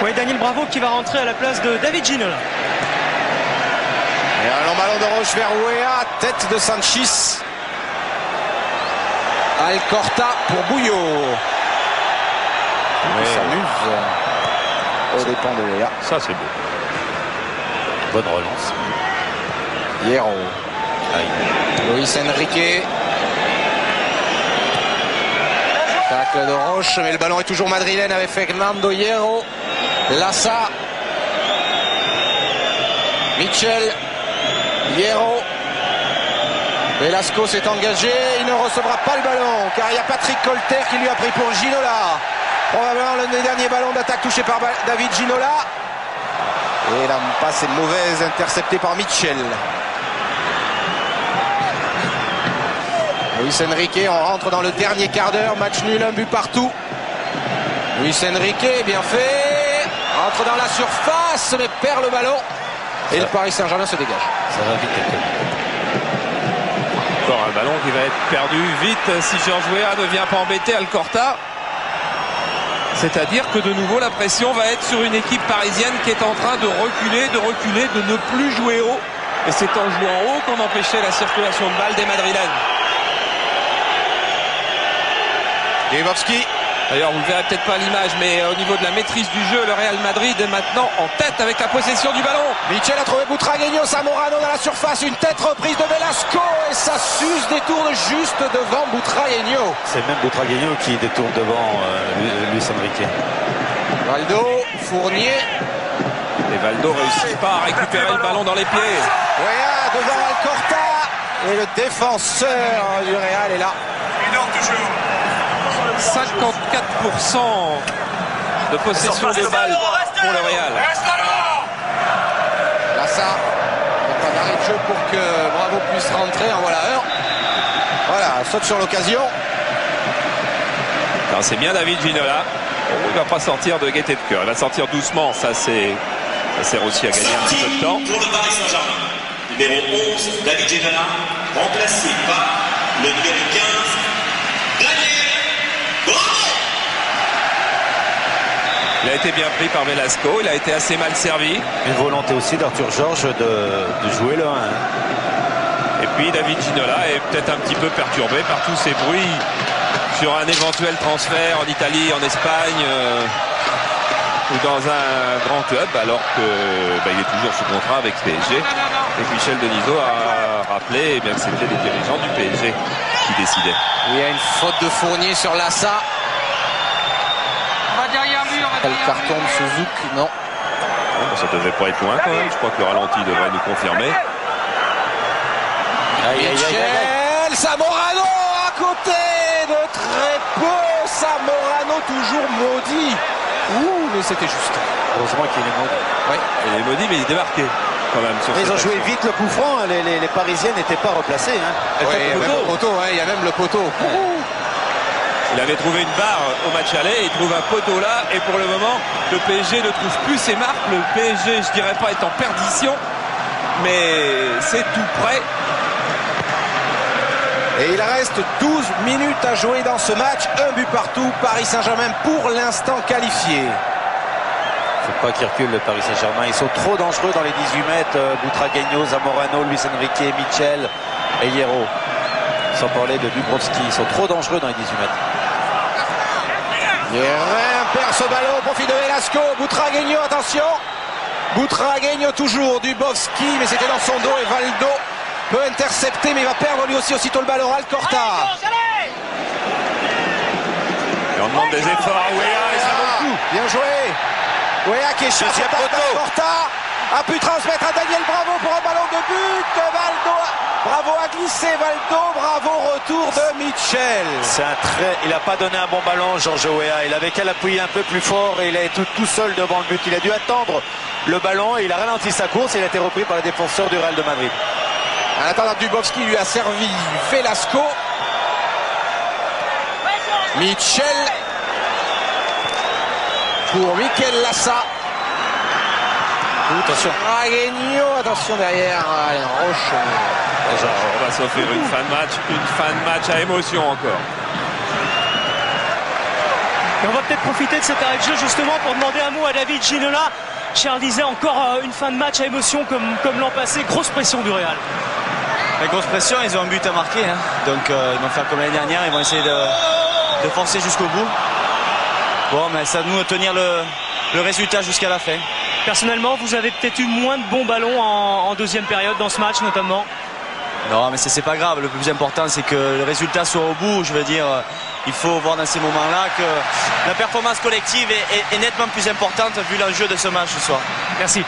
Oui, Daniel Bravo qui va rentrer à la place de David Ginola. Et un long ballon de Roche vers Weah, tête de Sanchis. Alcorta pour Bouillot. Il s'amuse aux dépens de Weah. Ça c'est beau. Bonne relance. Hierro. Luis Enrique. Tacle de Roche, mais le ballon est toujours madrilène avec Fernando Hierro. Lassa. Michel. Hierro. Velasco s'est engagé, il ne recevra pas le ballon car il y a Patrick Colter qui lui a pris pour Ginola. Probablement l'un des derniers ballons d'attaque touché par David Ginola. Et la passe est mauvaise, interceptée par Michel. Luis Enrique, on rentre dans le dernier quart d'heure, match nul, un but partout. Luis Enrique, bien fait, rentre dans la surface mais perd le ballon. Et le Paris Saint-Germain se dégage. Ça va vite. Encore un ballon qui va être perdu vite si Georges Weah ne vient pas embêter Alcorta. C'est-à-dire que de nouveau la pression va être sur une équipe parisienne qui est en train de reculer, de ne plus jouer haut. Et c'est en jouant haut qu'on empêchait la circulation de balles des Madrilènes. Lewandowski. D'ailleurs, vous ne verrez peut-être pas l'image, mais au niveau de la maîtrise du jeu, le Real Madrid est maintenant en tête avec la possession du ballon. Michel a trouvé Butragueño, Zamorano dans la surface, une tête reprise de Velasco et ça s'use, détourne juste devant Butragueño. C'est même Butragueño qui détourne devant Luis Enrique. Valdo, Fournier. Et Valdo réussit pas à récupérer le ballon dans les pieds. Weah devant Alcorta et le défenseur du Real est là. 54% de possession de balle pour le Real. Là ça, pas d'arrêt de jeu pour que Bravo puisse rentrer, en voilà un. Voilà, saute sur l'occasion. C'est bien David Ginola. Il ne va pas sortir de gaieté de cœur. Il va sortir doucement. Ça sert aussi à gagner un petit peu de temps. Pour le Paris Saint-Germain, numéro 11, David Ginola, remplacé par le numéro 15, Daniel Bravo. Il a été bien pris par Velasco. Il a été assez mal servi. Une volonté aussi d'Arthur Georges de jouer le 1. Et puis David Ginola est peut-être un petit peu perturbé par tous ces bruits sur un éventuel transfert en Italie, en Espagne ou dans un grand club, alors qu'il est toujours sous contrat avec PSG. Et Michel Denisot a rappelé que c'était les dirigeants du PSG qui décidaient. Il y a une faute de Fournier sur Lassa. Quel carton de Suzuki? Non. Ça devait pas être loin quand même. Je crois que le ralenti devrait nous confirmer. Michel Zamorano à côté de très peu. Zamorano toujours maudit. Ouh, mais c'était juste. Heureusement qu'il est maudit. Oui. Il est maudit, mais il est démarqué quand même. Sur Ils ont cette joué action. vite le coup franc. Les Parisiens n'étaient pas replacés. Oui, il y a même le poteau. Il y a même le poteau. Il avait trouvé une barre au match aller, il trouve un poteau là, et pour le moment, le PSG ne trouve plus ses marques. Le PSG, je dirais pas, est en perdition, mais c'est tout près. Et il reste 12 minutes à jouer dans ce match. Un but partout. Paris Saint-Germain pour l'instant qualifié. Il ne faut pas qu'ils reculent le Paris Saint-Germain. Ils sont trop dangereux dans les 18 mètres. Butragueño, Zamorano, Luis Enrique, Michel et Hierro. Sans parler de Dubrovski. Ils sont trop dangereux dans les 18 mètres. Guérin perd ce ballon au profit de Velasco. Butragueño, attention. Butragueño toujours. Dubrovski, mais c'était dans son dos. Et Valdo peut intercepter, mais il va perdre lui aussi aussitôt le ballon. Alcorta. Et on demande des efforts à Weah et ça vaut le coup. Bien joué. Weah qui est chassé par Alcorta. A pu transmettre à Daniel Bravo pour un ballon de but. Valdo. Bravo a glissé Valdo. Bravo retour de Michel. Il n'a pas donné un bon ballon, Georges Weah. Il avait qu'à l'appuyer un peu plus fort et il est tout seul devant le but. Il a dû attendre le ballon et il a ralenti sa course et il a été repris par les défenseurs du Real de Madrid. En attendant, Dubrovski lui a servi Velasco. Michel. pour Mikel Lassa. Attention. Ragueño, attention derrière. Alain Roche. On va s'offrir une fin de match à émotion encore. Et on va peut-être profiter de cet arrêt de jeu justement pour demander un mot à David Ginola. Charles disait encore une fin de match à émotion comme l'an passé. Grosse pression du Real. La grosse pression, ils ont un but à marquer. Hein. Donc ils vont faire comme l'année dernière, ils vont essayer de forcer jusqu'au bout. Bon, mais ça nous tenir le résultat jusqu'à la fin. Personnellement, vous avez peut-être eu moins de bons ballons en deuxième période dans ce match notamment. Non, mais c'est pas grave. Le plus important, c'est que le résultat soit au bout. Je veux dire, il faut voir dans ces moments-là que la performance collective est nettement plus importante vu l'enjeu de ce match ce soir. Merci.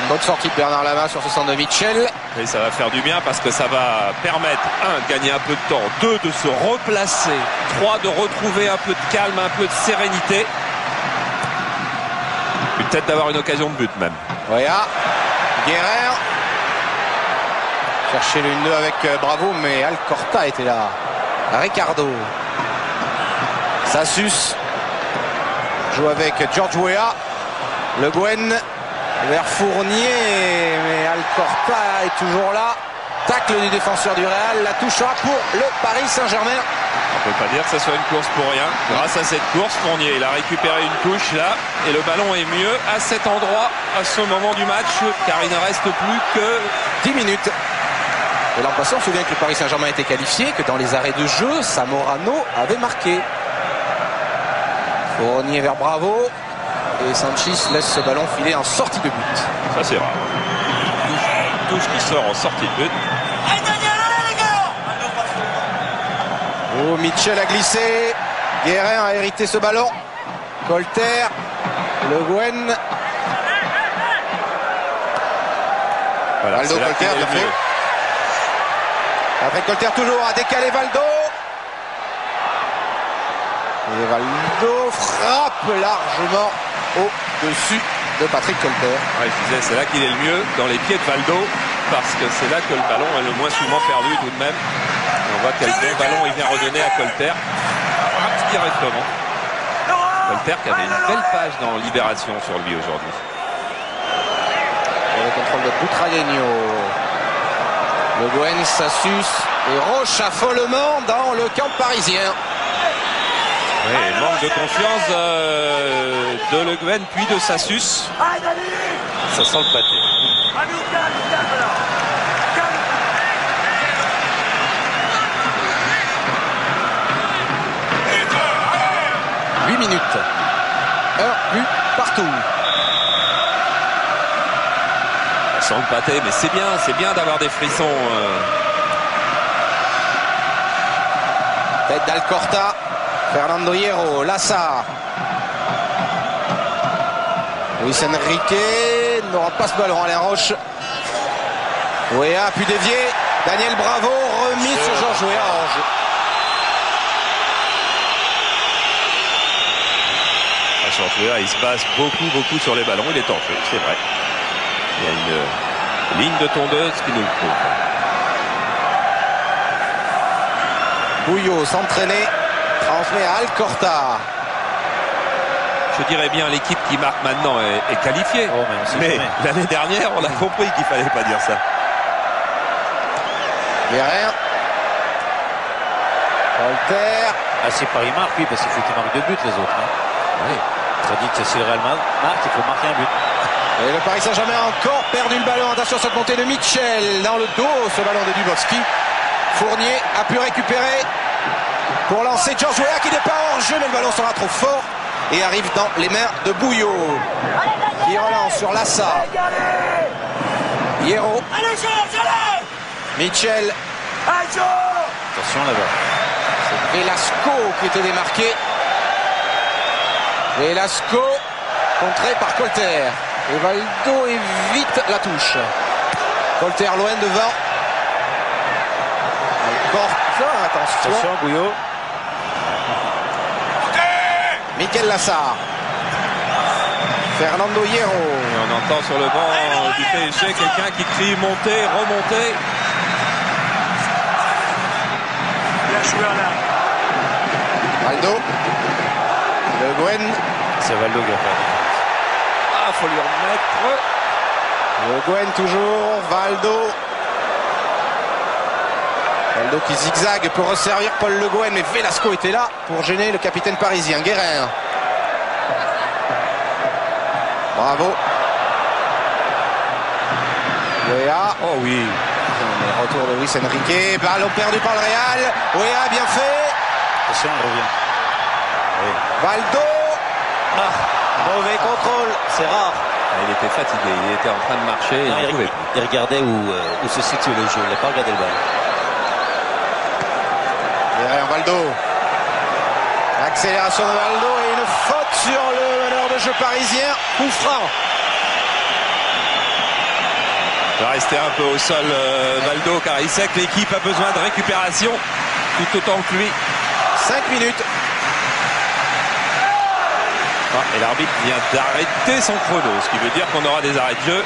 Une bonne sortie de Bernard Lama sur ce centre de Mitchell. Et ça va faire du bien parce que ça va permettre, 1, de gagner un peu de temps, 2, de se replacer, 3, de retrouver un peu de calme, un peu de sérénité. Peut-être d'avoir une occasion de but même. Voya, Guerrer. Chercher le 1-2 avec Bravo, mais Alcorta était là. Ricardo. Sassus joue avec George Weah. Le Guen vers Fournier, mais Alcorta est toujours là. Tacle du défenseur du Real. La touche sera pour le Paris Saint-Germain. On ne peut pas dire que ça soit une course pour rien. Grâce à cette course, Fournier, il a récupéré une touche là. Et le ballon est mieux à cet endroit, à ce moment du match, car il ne reste plus que 10 minutes. Et l'an passé, on se souvient que le Paris Saint-Germain était qualifié, que dans les arrêts de jeu, Zamorano avait marqué. Fournier vers Bravo. Et Sanchez laisse ce ballon filer en sortie de but. Ça, c'est rare. Touche qui sort en sortie de but. Oh, Mitchell a glissé. Guérin a hérité ce ballon. Colter. Le Guen. Voilà, Valdo Colter, bien fait. Après Colter toujours a décalé Valdo. Et Valdo frappe largement au-dessus de Patrick Colter. Ouais, je disais, c'est là qu'il est le mieux, dans les pieds de Valdo, parce que c'est là que le ballon est le moins souvent perdu tout de même. Et on voit quel bon ballon il vient redonner à Colter. Directement. Colter qui avait une belle page dans Libération sur lui aujourd'hui. Le contrôle de Butragueño. Le Guen, Sassus et Roche affolement dans le camp parisien. Oui, manque de confiance de Le Guen puis de Sassus. Ça sent le pâté. « 8 minutes. Un but partout. » Ça sent le pâté, mais c'est bien d'avoir des frissons. Tête d'Alcorta. Fernando Hierro, Lassa. Luis Enrique n'aura pas ce ballon. Alain Roche. Weah a pu dévier. Daniel Bravo remis sur Georges Weah en jeu. Georges Weah, il se base beaucoup sur les ballons. Il est en jeu, c'est vrai. Il y a une ligne de tondeuse qui nous le prouve. Bouillot s'entraîner. Transmet à Alcorta. Je dirais bien l'équipe qui marque maintenant est qualifiée. Oh, mais l'année dernière, on a compris qu'il fallait pas dire ça. Guerrer. Colter. Ah, si Paris marque, oui, parce qu'il faut qu'ils marquent 2 buts les autres. Hein. Oui. Ça dit que si le Real marque, il faut marquer un but. Et le Paris Saint-Germain a encore perdu le ballon. Attention à cette montée de Mitchell dans le dos. Ce ballon de Dubowski. Fournier a pu récupérer pour lancer George Weah qui n'est pas hors jeu, mais le ballon sera trop fort et arrive dans les mains de Bouillot qui relance sur Lassa. Hierro. Mitchell. Attention là-bas. C'est Velasco qui était démarqué. Velasco contré par Colter. Et Valdo évite la touche. Colter loin devant. Attention, Bouillot. Mikel Lassa. Fernando Hierro. Et on entend sur le banc du PSG quelqu'un qui crie monter, remonter. Valdo. Le Guen. C'est Valdo qui a perdu. Ah, faut lui remettre. Le Guen toujours, Valdo. Valdo qui zigzague pour resservir Paul Le Guen, mais Velasco était là pour gêner le capitaine parisien. Guérin. Bravo. Weah. Oh oui. Retour de Luis Enrique. Ballon perdu par le Real. Weah, bien fait. Attention, il revient. Oui. Valdo. Mauvais contrôle, c'est rare. Il était fatigué, il était en train de marcher. Non, il regardait où se situe le jeu, il n'a pas regardé le ballon. Derrière Valdo. Accélération de Valdo et une faute sur le meneur de jeu parisien. Coup franc. Il va rester un peu au sol Valdo, car il sait que l'équipe a besoin de récupération tout autant que lui. 5 minutes. Et l'arbitre vient d'arrêter son chrono, ce qui veut dire qu'on aura des arrêts de jeu.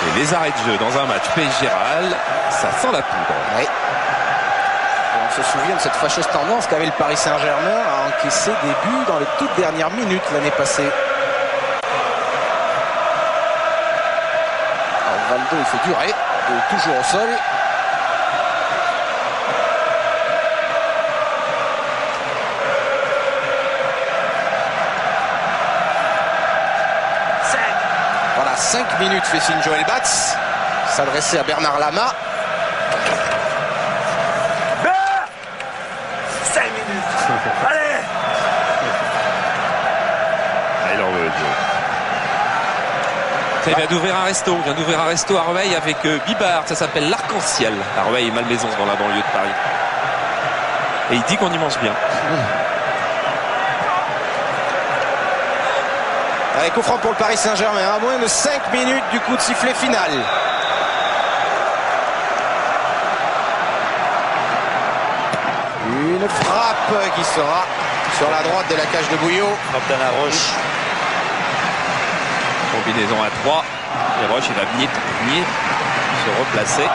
Et les arrêts de jeu dans un match PSG Real, ça sent la poudre. Oui. Et on se souvient de cette fâcheuse tendance qu'avait le Paris Saint-Germain à encaisser des buts dans les toutes dernières minutes l'année passée. Alors Valdo, il fait durer, il est toujours au sol. Voilà, 5 minutes fait signe Joël Batz. S'adresser à Bernard Lama. 5 minutes. Allez. Il en veut le jeu. Il vient d'ouvrir un resto à Rueil avec Bibard, ça s'appelle l'Arc-en-Ciel. À Rueil et Malmaison dans la banlieue de Paris. Et il dit qu'on y mange bien. Allez, coup franc pour le Paris Saint-Germain, à moins de 5 minutes du coup de sifflet final. Une frappe qui sera sur la droite de la cage de Bouillot. Frappe d'Anna Roche. Combinaison à 3. Et Roche, il va bien se replacer.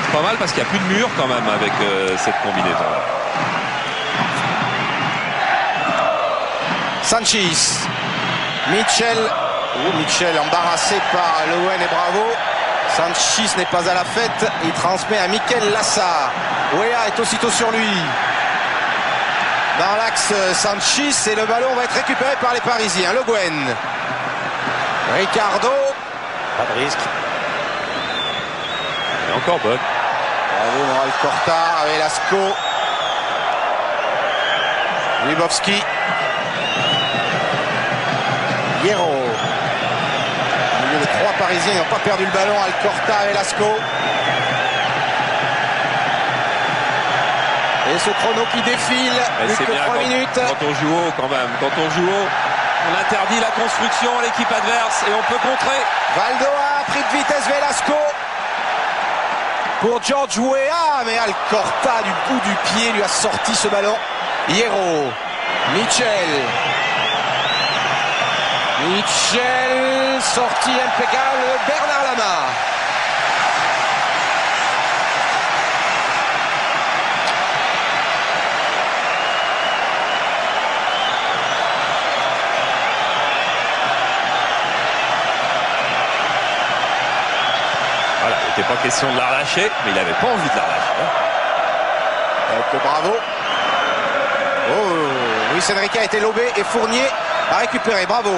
C'est pas mal parce qu'il n'y a plus de mur quand même avec cette combinaison-là. Sanchis. Mitchell embarrassé par Le Guen et Bravo. Sanchis n'est pas à la fête. Il transmet à Mikel Lassa. Weah est aussitôt sur lui. Dans l'axe Sanchis et le ballon va être récupéré par les Parisiens. Le Guen. Ricardo. Pas de risque. Et encore bonne. Bravo Moral Corta. Velasco. Lubowski. Hierro. Au milieu de 3 Parisiens, ils n'ont pas perdu le ballon. Alcorta, Velasco. Et ce chrono qui défile. Plus que 3 minutes. Quand on joue haut quand même. Quand on joue haut, on interdit la construction à l'équipe adverse et on peut contrer. Valdo a pris de vitesse Velasco. Pour George Weah. Mais Alcorta du bout du pied lui a sorti ce ballon. Hierro. Mitchell. Sortie impeccable, Bernard Lama. Voilà, il n'était pas question de la relâcher, mais il n'avait pas envie de la relâcher. Avec Bravo. Oh, Luis Enrique a été lobé et Fournier a récupéré. Bravo.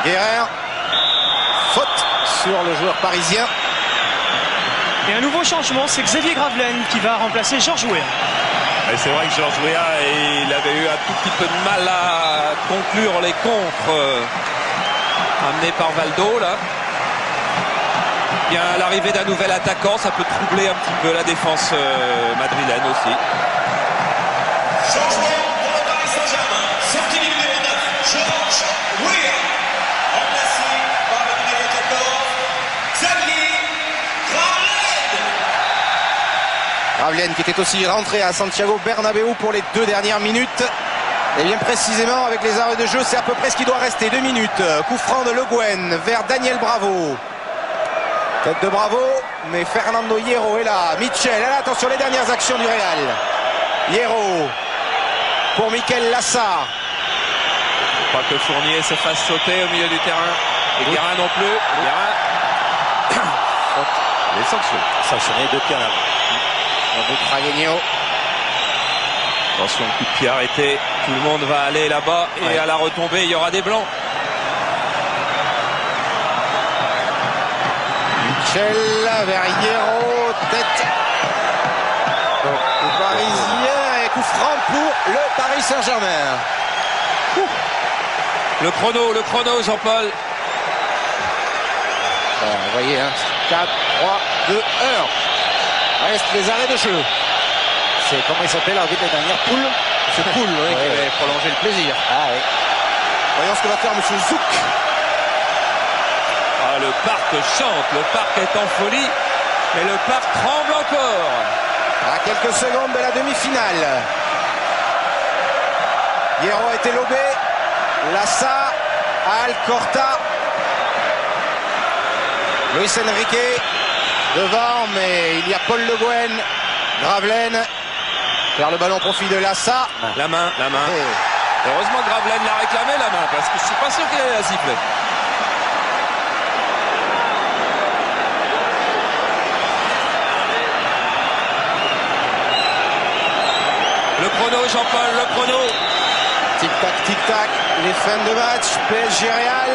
Guérin. Faute sur le joueur parisien. Et un nouveau changement, c'est Xavier Gravelaine qui va remplacer Georges Weah. C'est vrai que Georges Weah, il avait eu un tout petit peu de mal à conclure les contres amenés par Valdo là. Bien, l'arrivée d'un nouvel attaquant, ça peut troubler un petit peu la défense madrilène aussi. Changement pour le Paris Saint-Germain. Sortie du numéro 9, Georges Weah. Remplacé par le numéro 14, Xavier Gravelaine. Gravelaine qui était aussi rentré à Santiago Bernabéu pour les 2 dernières minutes. Et bien précisément avec les arrêts de jeu, c'est à peu près ce qui doit rester. 2 minutes. Coup franc de Le Guen vers Daniel Bravo. Tête de Bravo, mais Fernando Hierro est là. Mitchell, attention les dernières actions du Real. Hierro. pour Mikel Lassa. Pas que Fournier se fasse sauter au milieu du terrain. Et Guérin non plus. Guérin. Les sanctions. Sanctionné de pied en avant. Butragueño. Attention, coup de pied arrêté. Tout le monde va aller là-bas. Et à la retombée, il y aura des blancs. Michel vers Hierro. Tête. Le Parisien et coup franc pour le Paris Saint-Germain. Le chrono, Jean-Paul. Vous voyez, hein, 4, 3, 2, 1. Reste les arrêts de jeu. C'est comment il s'appelle l'arbitre de la dernière poule. C'est Poul, qui va prolonger le plaisir. Ah oui. Voyons ce que va faire M. Zouk. Ah, le parc chante, le parc est en folie, mais le parc tremble encore. À quelques secondes de la demi-finale. Hierro a été lobé. Lassa, Alcorta. Luis Enrique devant, mais il y a Paul Le Guen. Gravelaine vers le ballon au profit de Lassa. La main. Heureusement que Gravelaine l'a réclamé, la main, parce que je suis pas sûr qu'il allait la siffler. Le chrono, Jean-Paul, le chrono. Tic-tac, les fins de match. PSG Real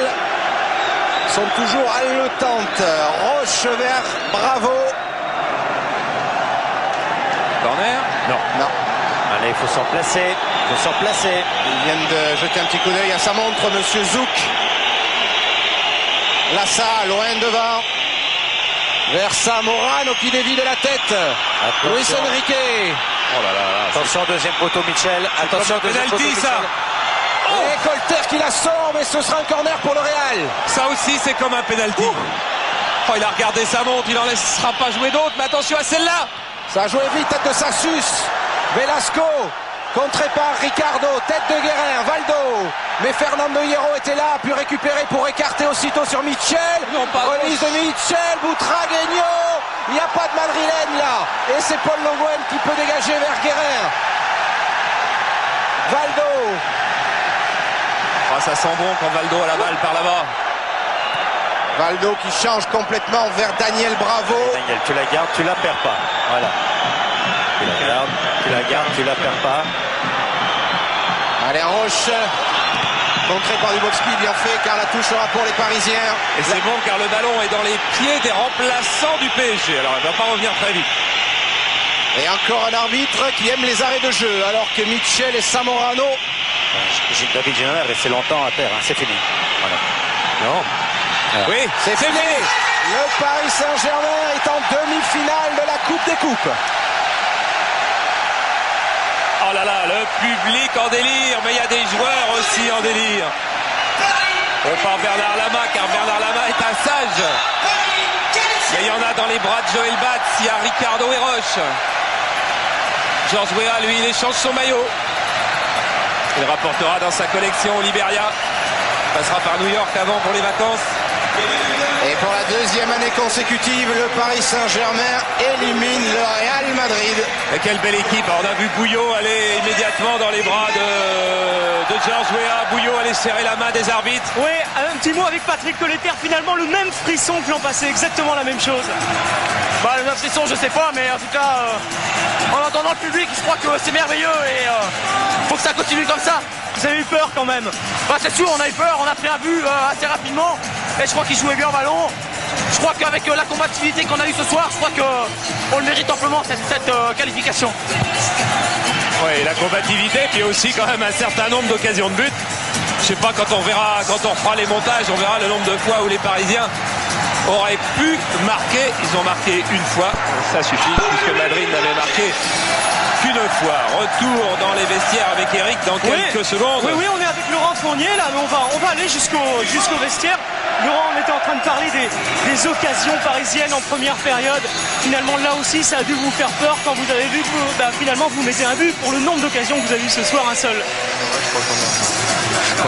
sont toujours haletantes. Rochevert, bravo. Corner? Non. Allez, il faut s'en placer. Ils viennent de jeter un petit coup d'œil à sa montre, Monsieur Zouk. Lassa, loin devant. Vers Zamorano qui dévie de la tête. Luis Enrique. Oh là là. Attention, deuxième poteau, Michel. Attention, deuxième poteau, Penalty, ça. Et Colter qui la sort, mais ce sera un corner pour le Real. Ça aussi, c'est comme un penalty. Oh, il a regardé sa montre, il n'en laissera pas jouer d'autres, mais attention à celle-là. Ça a joué vite, tête de Sassus. Velasco, contré par Ricardo, tête de Guérin, Valdo. Mais Fernando Hierro était là, a pu récupérer pour écarter aussitôt sur Michel. Non, pas remise de Michel, Butragueño. Il n'y a pas de Madrilène là. Et c'est Paul Le Guen qui peut dégager vers Guérin. Valdo. Oh, ça sent bon quand Valdo a la balle par là-bas. Valdo qui change complètement vers Daniel Bravo. Daniel, tu la gardes, tu la perds pas. Voilà. Tu la gardes, tu la perds pas. Allez, Roche. Contré par du Bobski, bien fait, car la touche sera pour les Parisiens. Et c'est bon car le ballon est dans les pieds des remplaçants du PSG. Alors elle ne va pas revenir très vite. Et encore un arbitre qui aime les arrêts de jeu, alors que Michel et Zamorano. David Ginola est resté longtemps à terre, hein. C'est fini. Voilà. Non. Alors. Oui, C'est fini. Le Paris Saint-Germain est en demi-finale de la Coupe des Coupes. Oh là là, le public en délire, mais il y a des joueurs aussi en délire. On part Bernard Lama, car Bernard Lama est un sage. Mais il y en a dans les bras de Joël Batz, il y a Ricardo et Roche. Georges Weah, lui, il échange son maillot. Il rapportera dans sa collection au Liberia. Il passera par New York avant pour les vacances. Et pour la deuxième année consécutive, le Paris Saint-Germain élimine le Real Madrid. Et quelle belle équipe. Alors, on a vu Bouillot aller immédiatement dans les bras de Georges Weah. Bouillot aller serrer la main des arbitres. Oui, un petit mot avec Patrick Colletter, finalement le même frisson que l'an passé, exactement la même chose. Bah, le même frisson, je sais pas, mais en tout cas, en entendant le public, je crois que c'est merveilleux et faut que ça continue comme ça. Vous avez eu peur quand même? Bah, c'est sûr, on a eu peur, on a pris un but assez rapidement et je crois qu'il jouait bien au ballon. Je crois qu'avec la combativité qu'on a eue ce soir, je crois qu'on le mérite amplement cette qualification. Oui, la combativité, puis aussi quand même un certain nombre d'occasions de but. Je sais pas, quand on fera les montages, on verra le nombre de fois où les Parisiens auraient pu marquer. Ils ont marqué une fois, ça suffit, puisque Madrid n'avait marqué qu'une fois. Retour dans les vestiaires avec Eric dans quelques secondes. Oui, on est avec Laurent Fournier là, mais on va aller jusqu'au vestiaire. Laurent, on était en train de parler des occasions parisiennes en première période. Finalement, là aussi, ça a dû vous faire peur quand vous avez vu que finalement vous mettez un but pour le nombre d'occasions que vous avez eu ce soir, un seul.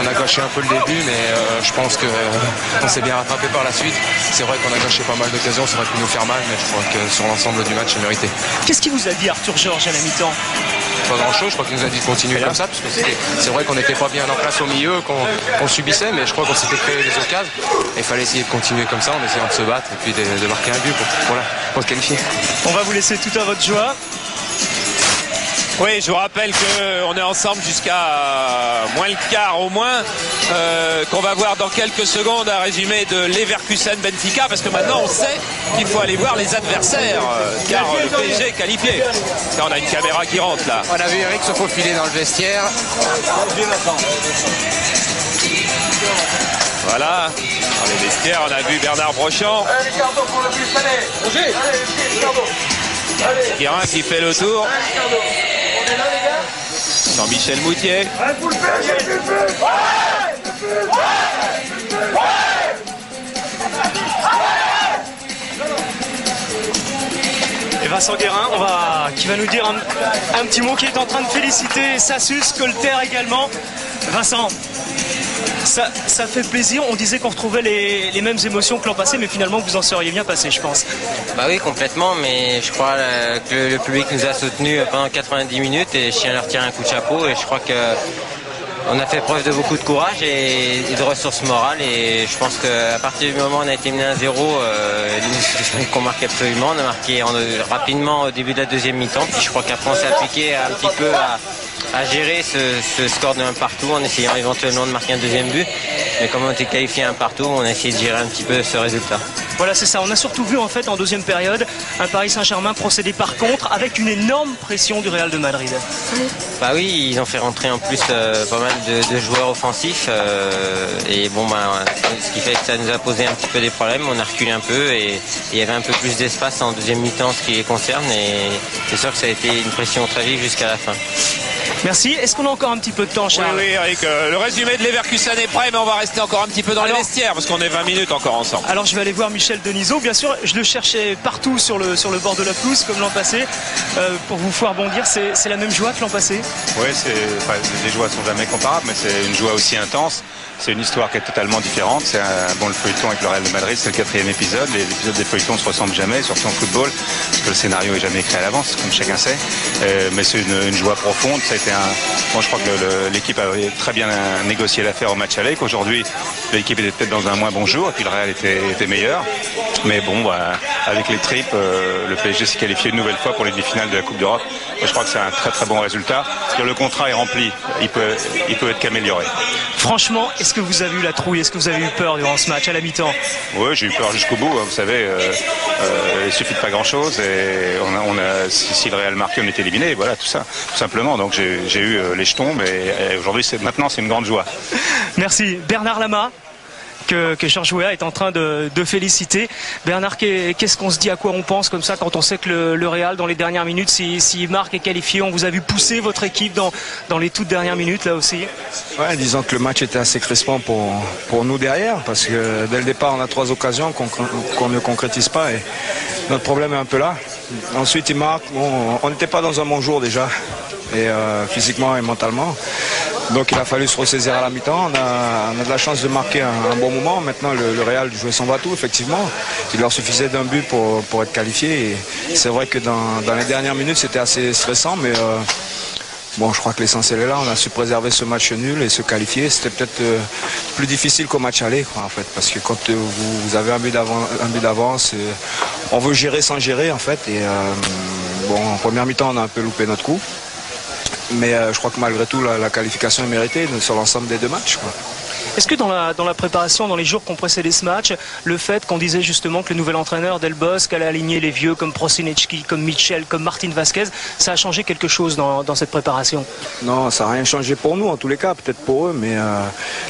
On a gâché un peu le début, mais je pense qu'on s'est bien rattrapé par la suite. C'est vrai qu'on a gâché pas mal d'occasions, ça aurait pu nous faire mal, mais je crois que sur l'ensemble du match, c'est mérité. Qu'est-ce qu'il vous a dit Arthur Georges à la mi-temps? grand chose. Je crois qu'il nous a dit de continuer comme ça, parce que c'est vrai qu'on n'était pas bien en place au milieu, qu'on subissait, mais je crois qu'on s'était créé des occasions. Et il fallait essayer de continuer comme ça en essayant de se battre et puis de marquer un but pour se qualifier. On va vous laisser tout à votre joie. Oui, je vous rappelle qu'on est ensemble jusqu'à moins le quart au moins, qu'on va voir dans quelques secondes un résumé de Leverkusen Benfica, parce que maintenant on sait qu'il faut aller voir les adversaires, car le PSG est qualifié. Là, on a une caméra qui rentre là. On a vu Eric se faufiler dans le vestiaire. Voilà, dans les vestiaires, on a vu Bernard Brochant. Guérin qui fait le tour. Jean-Michel Moutier. Et Vincent Guérin, qui va nous dire un petit mot, qui est en train de féliciter Sassus, Colter également. Vincent, ça fait plaisir. On disait qu'on retrouvait les mêmes émotions que l'an passé, mais finalement vous en seriez bien passé, je pense. Bah oui, complètement, mais je crois que le public nous a soutenus pendant 90 minutes et je tiens à leur tirer un coup de chapeau, et je crois que on a fait preuve de beaucoup de courage et de ressources morales, et je pense qu'à partir du moment où on a été mené à 0, qu'on marque absolument. On a marqué rapidement au début de la deuxième mi-temps, puis je crois qu'après on s'est appliqué un petit peu à gérer ce score de 1 partout en essayant éventuellement de marquer un deuxième but. Mais comme on était qualifié 1 partout, on a essayé de gérer un petit peu ce résultat. Voilà, c'est ça. On a surtout vu en fait en deuxième période un Paris Saint-Germain procéder par contre avec une énorme pression du Real de Madrid. Bah oui, ils ont fait rentrer en plus pas mal de joueurs offensifs, et bon, ce qui fait que ça nous a posé un petit peu des problèmes. On a reculé un peu et il y avait un peu plus d'espace en deuxième mi-temps, ce qui les concerne, et c'est sûr que ça a été une pression très vive jusqu'à la fin. Merci. Est-ce qu'on a encore un petit peu de temps, Charles? Oui, Eric, le résumé de Leverkusen est prêt, mais on va rester encore un petit peu dans les vestiaires parce qu'on est 20 minutes encore ensemble. Alors je vais aller voir Michel Denisot. Bien sûr, je le cherchais partout sur le bord de la pelouse comme l'an passé. Pour vous faire bondir, c'est la même joie que l'an passé? Oui, les joies sont jamais comparables, mais c'est une joie aussi intense. C'est une histoire qui est totalement différente. C'est le feuilleton avec le Real de Madrid, c'est le 4e épisode. Les épisodes des feuilletons ne se ressemblent jamais, surtout en football, parce que le scénario est jamais écrit à l'avance, comme chacun sait. Mais c'est une joie profonde. Ça a été je crois que l'équipe a très bien négocié l'affaire au match aller, qu'aujourd'hui l'équipe était peut-être dans un moins bon jour, et puis le Real était meilleur. Mais bon, avec les tripes, le PSG s'est qualifié une nouvelle fois pour les demi-finales de la Coupe d'Europe. Et je crois que c'est un très très bon résultat. Le contrat est rempli, il peut être qu'amélioré. Franchement, est-ce que vous avez eu la trouille? Est-ce que vous avez eu peur durant ce match à la mi-temps? Oui, j'ai eu peur jusqu'au bout. Vous savez, il suffit de pas grand-chose, et si le Real marquait, on était éliminé. Voilà, tout ça, tout simplement. Donc j'ai eu les jetons, mais aujourd'hui, maintenant, c'est une grande joie. Merci. Bernard Lama, que Georges Weah est en train de féliciter. Bernard, qu'est-ce qu'on se dit, à quoi on pense comme ça quand on sait que le Real, dans les dernières minutes, s'il marque et qualifié, on vous a vu pousser votre équipe dans les toutes dernières minutes là aussi? Ouais, disons que le match était assez crispant pour nous derrière, parce que dès le départ on a 3 occasions qu'on ne concrétise pas, et notre problème est un peu là. Ensuite il marque, on n'était pas dans un bon jour déjà, et physiquement et mentalement. Donc il a fallu se ressaisir à la mi-temps. On a de la chance de marquer un bon moment. Maintenant le Real jouait son va-tout, effectivement. Il leur suffisait d'un but pour être qualifié. Et c'est vrai que dans les dernières minutes c'était assez stressant, mais bon, je crois que l'essentiel est là. On a su préserver ce match nul et se qualifier. C'était peut-être plus difficile qu'au match aller, quoi, en fait, parce que quand vous avez un but d'avance, on veut gérer sans gérer, en fait. Et bon, en première mi-temps on a un peu loupé notre coup. Mais je crois que malgré tout, la qualification est méritée sur l'ensemble des 2 matchs, quoi. Est-ce que dans la préparation, dans les jours qui ont précédé ce match, le fait qu'on disait justement que le nouvel entraîneur Del Bosque allait aligner les vieux comme Prosinecki, comme Mitchell, comme Martin Vasquez, ça a changé quelque chose dans cette préparation? Non, ça n'a rien changé pour nous en tous les cas, peut-être pour eux, mais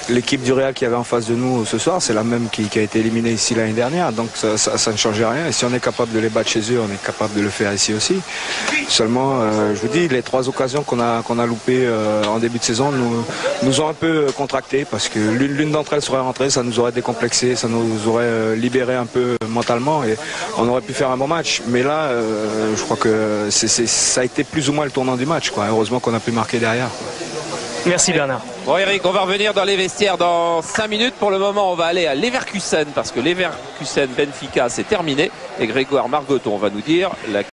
l'équipe du Real qui avait en face de nous ce soir, c'est la même qui a été éliminée ici l'année dernière, donc ça ne changeait rien. Et si on est capable de les battre chez eux, on est capable de le faire ici aussi. Seulement, je vous dis, les 3 occasions qu'on a loupées en début de saison nous ont un peu contracté, parce que l'une d'entre elles serait rentrée, ça nous aurait décomplexé, ça nous aurait libéré un peu mentalement, et on aurait pu faire un bon match. Mais là, je crois que ça a été plus ou moins le tournant du match, quoi. Heureusement qu'on a pu marquer derrière, quoi. Merci Bernard. Bon Eric, on va revenir dans les vestiaires dans 5 minutes. Pour le moment, on va aller à Leverkusen, parce que Leverkusen Benfica c'est terminé, et Grégoire Margoton va nous dire